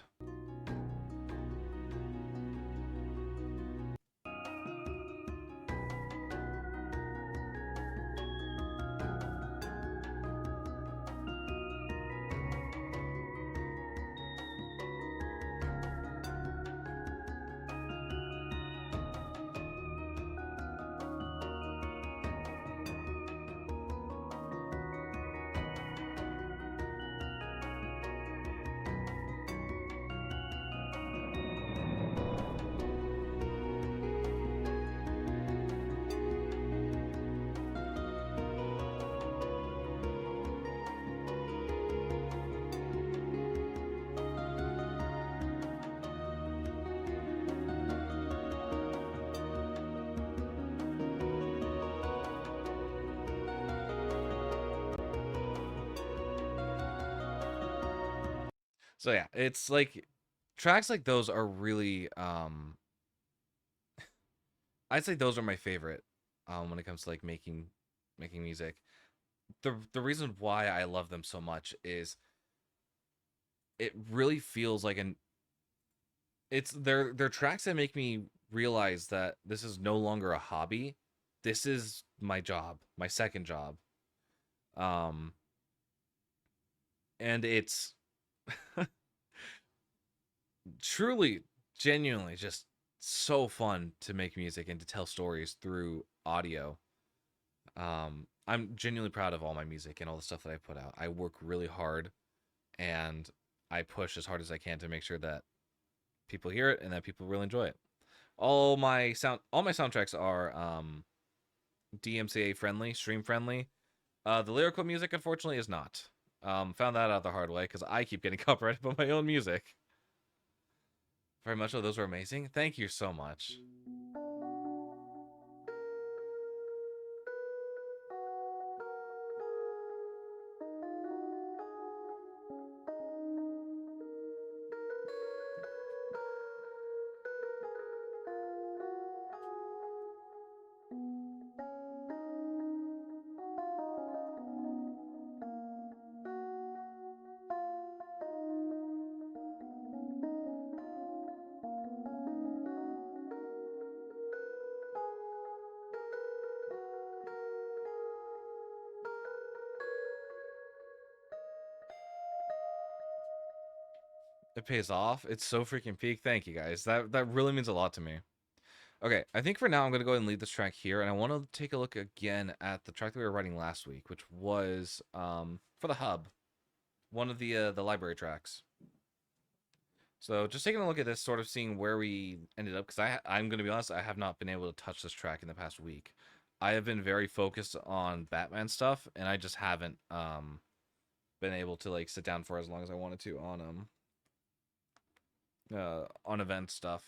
So yeah, it's like tracks like those are really I'd say those are my favorite when it comes to like making music. The reason why I love them so much is it really feels like an it's they're tracks that make me realize that this is no longer a hobby. This is my job, my second job. Um and it's truly, genuinely just so fun to make music and to tell stories through audio. I'm genuinely proud of all my music and all the stuff that I put out. I work really hard and I push as hard as I can to make sure that people hear it and that people really enjoy it. All my soundtracks are DMCA friendly, stream friendly. The lyrical music unfortunately is not. Found that out the hard way because I keep getting copyrighted by my own music. Very much so. Those were amazing. Thank you so much. It pays off. It's so freaking peak. Thank you guys. That really means a lot to me. Okay, I think for now I'm gonna go ahead and leave this track here, and I want to take a look again at the track that we were writing last week, which was for the hub, one of the library tracks. So just taking a look at this, sort of seeing where we ended up, because I'm gonna be honest, I have not been able to touch this track in the past week. I have been very focused on Batman stuff, and I just haven't been able to like sit down for as long as I wanted to on event stuff.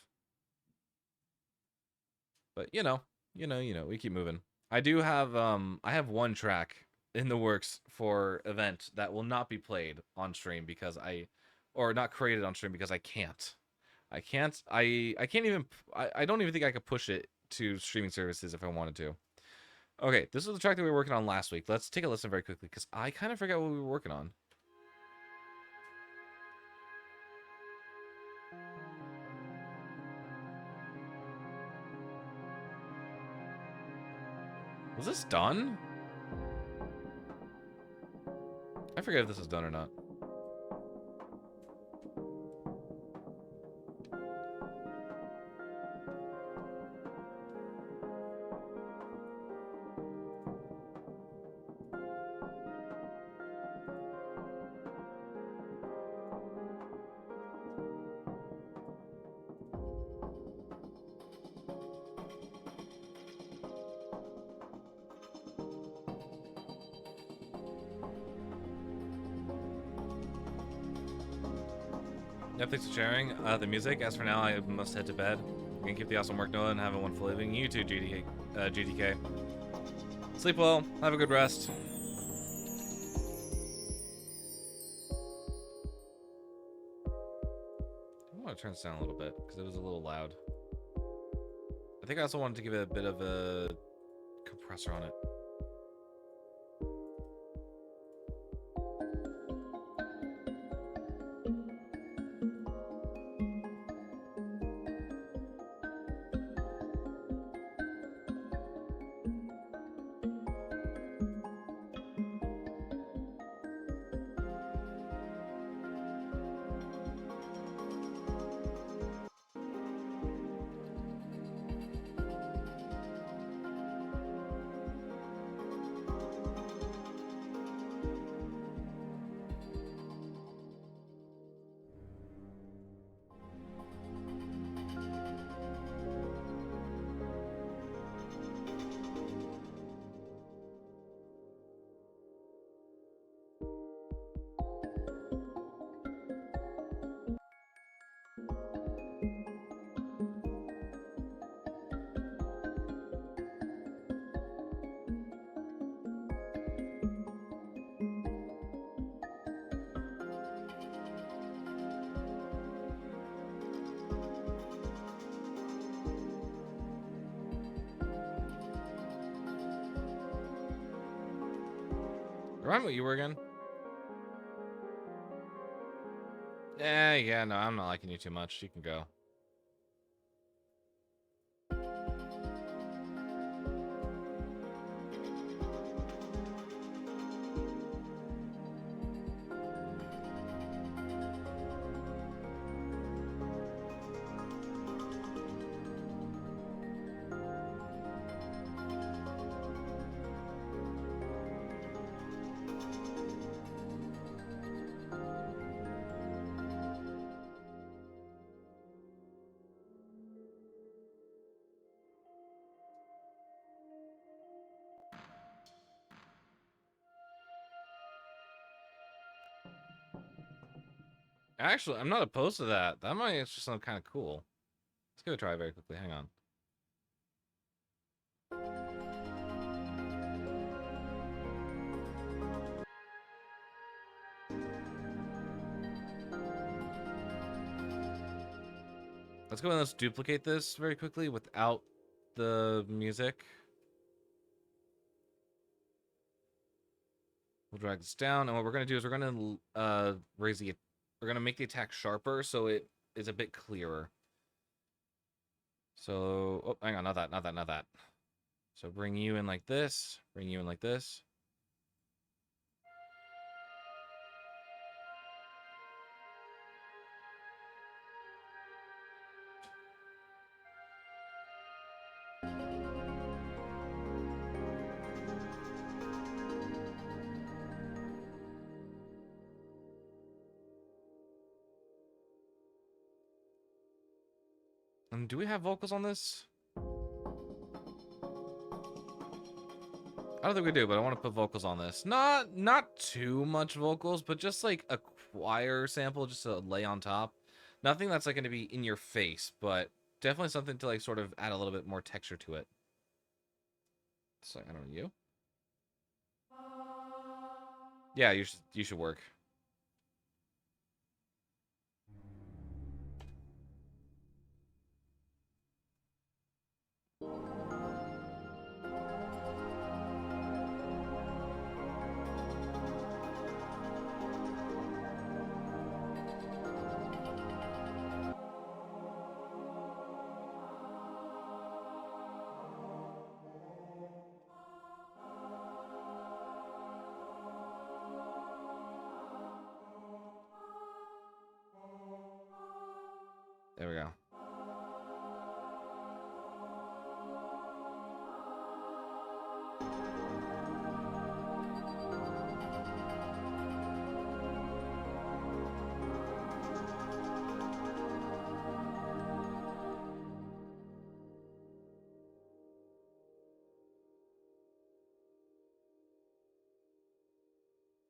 But we keep moving. I do have I have one track in the works for event that will not be played on stream because or not created on stream because I can't. I can't. I can't even. I don't even think I could push it to streaming services if I wanted to. Okay, this is the track that we were working on last week. Let's take a listen very quickly because I kind of forgot what we were working on. Was this done? I forget if this is done or not. Yeah, thanks for sharing the music. As for now, I must head to bed. You can keep the awesome work, Noah, and have a wonderful evening. You too, GDK. Sleep well. Have a good rest. I want to turn this down a little bit because it was a little loud. I think I also wanted to give it a bit of a compressor on it. Remind me what you were again? Yeah, no, I'm not liking you too much. You can go. Actually, I'm not opposed to that. That might just sound kind of cool. Let's give it a try very quickly. Hang on. Let's go and let's duplicate this very quickly without the music. We'll drag this down, and what we're going to do is we're going to raise the... We're going to make the attack sharper so it is a bit clearer. So... Oh, hang on. Not that. So bring you in like this. Bring you in like this. And do we have vocals on this? I don't think we do, but I want to put vocals on this. Not too much vocals, but just like a choir sample just to lay on top. Nothing that's like going to be in your face, but definitely something to like sort of add a little bit more texture to it. So I don't know, you? Yeah, you should work. There we go.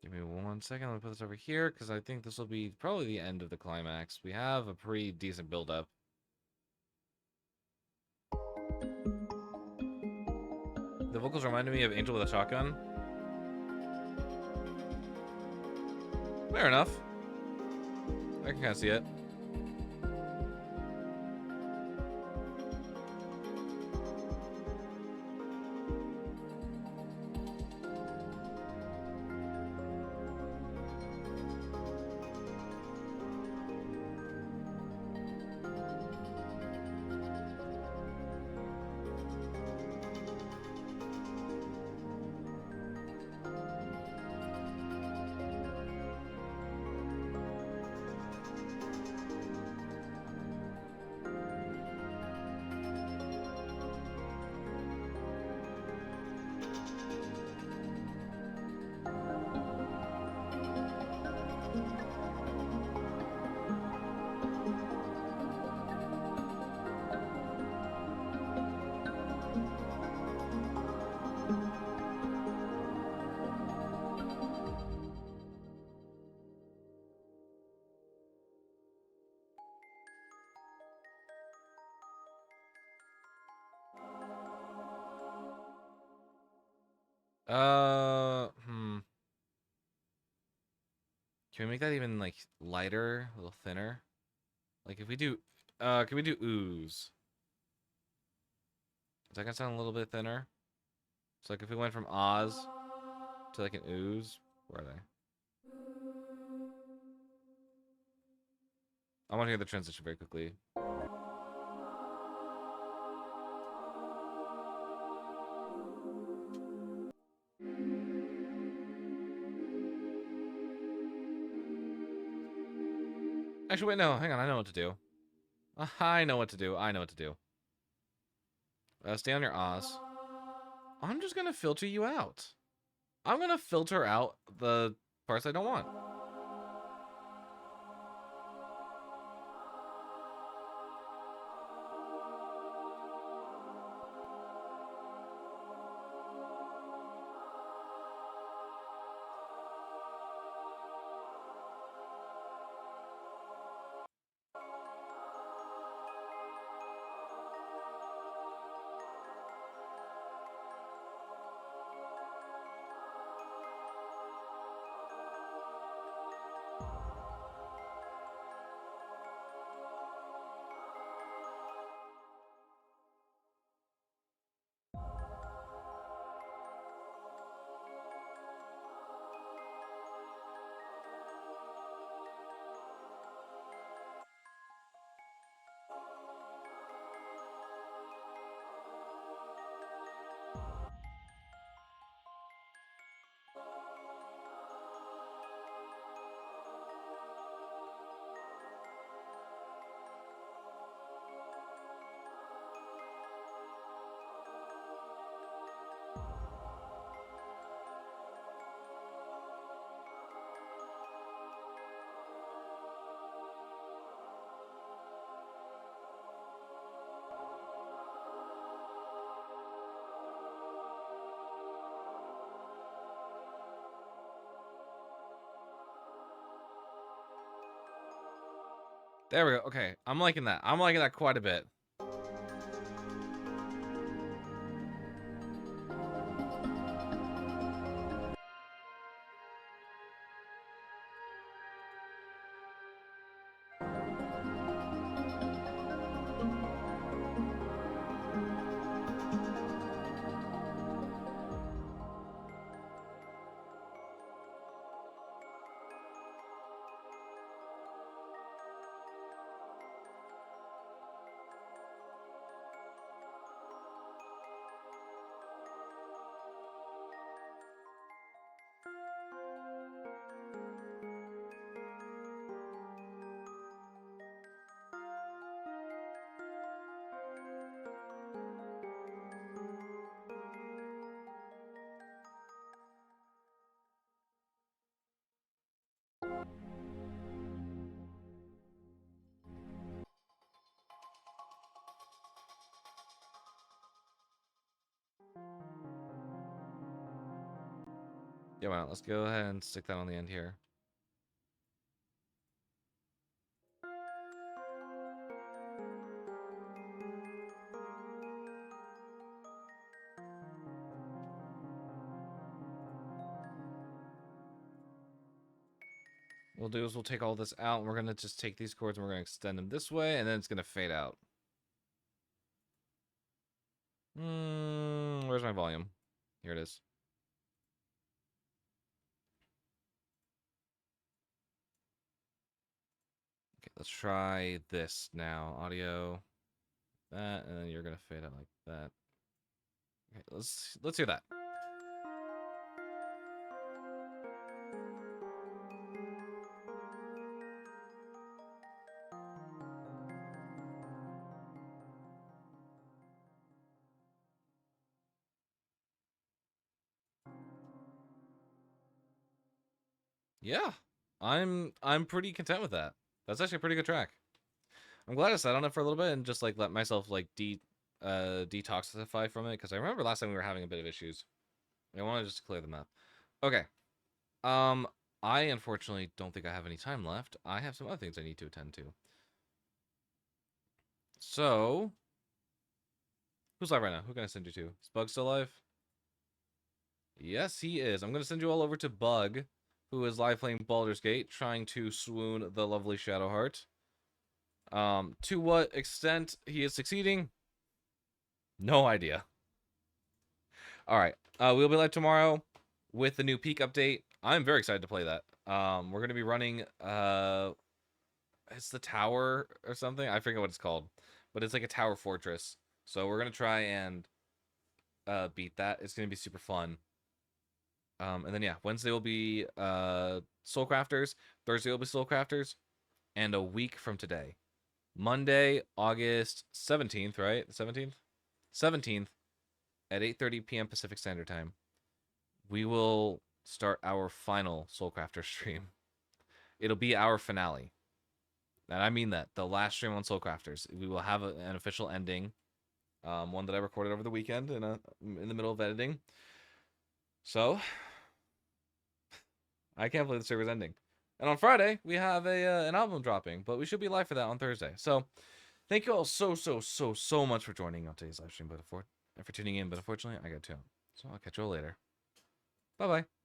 Give me 1 second. Let me put this over here because I think this will be probably the end of the climax. We have a pretty decent build-up. The vocals reminded me of Angel with a Shotgun. Fair enough. I can kind of see it. Can we make that even like lighter, a little thinner? Like if we do, can we do ooze? Is that gonna sound a little bit thinner? So like if we went from Oz to like an ooze, where are they? I want to hear the transition very quickly. Actually, wait, no, hang on, I know what to do. I know what to do. I know what to do. Stay on your Oz. I'm just gonna filter you out. I'm gonna filter out the parts I don't want. There we go. Okay, I'm liking that. I'm liking that quite a bit. Yeah, why not? Let's go ahead and stick that on the end here. What we'll do is we'll take all this out, and we're going to just take these cords and we're going to extend them this way, and then it's going to fade out. Where's my volume? Here it is. Okay, let's try this now. Audio, that, and then you're going to fade out like that. Okay, let's hear that. Yeah, I'm pretty content with that. That's actually a pretty good track. I'm glad I sat on it for a little bit and just like let myself like detoxify from it, because I remember last time we were having a bit of issues. I want to just clear them up. Okay. I unfortunately don't think I have any time left. I have some other things I need to attend to. So, who's live right now? Who can I send you to? Is Bug still live? Yes, he is. I'm going to send you all over to Bug, who is live playing Baldur's Gate, trying to swoon the lovely Shadowheart. To what extent he is succeeding? No idea. All right. We'll be live tomorrow with the new Peak update. I'm very excited to play that. We're going to be running, it's the tower or something. I forget what it's called, but it's like a tower fortress. So we're going to try and beat that. It's going to be super fun. And then yeah, Wednesday will be Soul Crafters. Thursday will be Soul Crafters. And a week from today, Monday, August 17th, right? The 17th? 17th at 8:30 p.m. Pacific Standard Time, we will start our final Soul Crafter stream. It'll be our finale. And I mean that. The last stream on Soul Crafters. We will have an official ending. One that I recorded over the weekend in the middle of editing. So, I can't believe the server's ending. And on Friday, we have an album dropping, but we should be live for that on Thursday. So, thank you all so much for joining on today's live stream, and for tuning in. But unfortunately, I got to. So I'll catch you all later. Bye bye.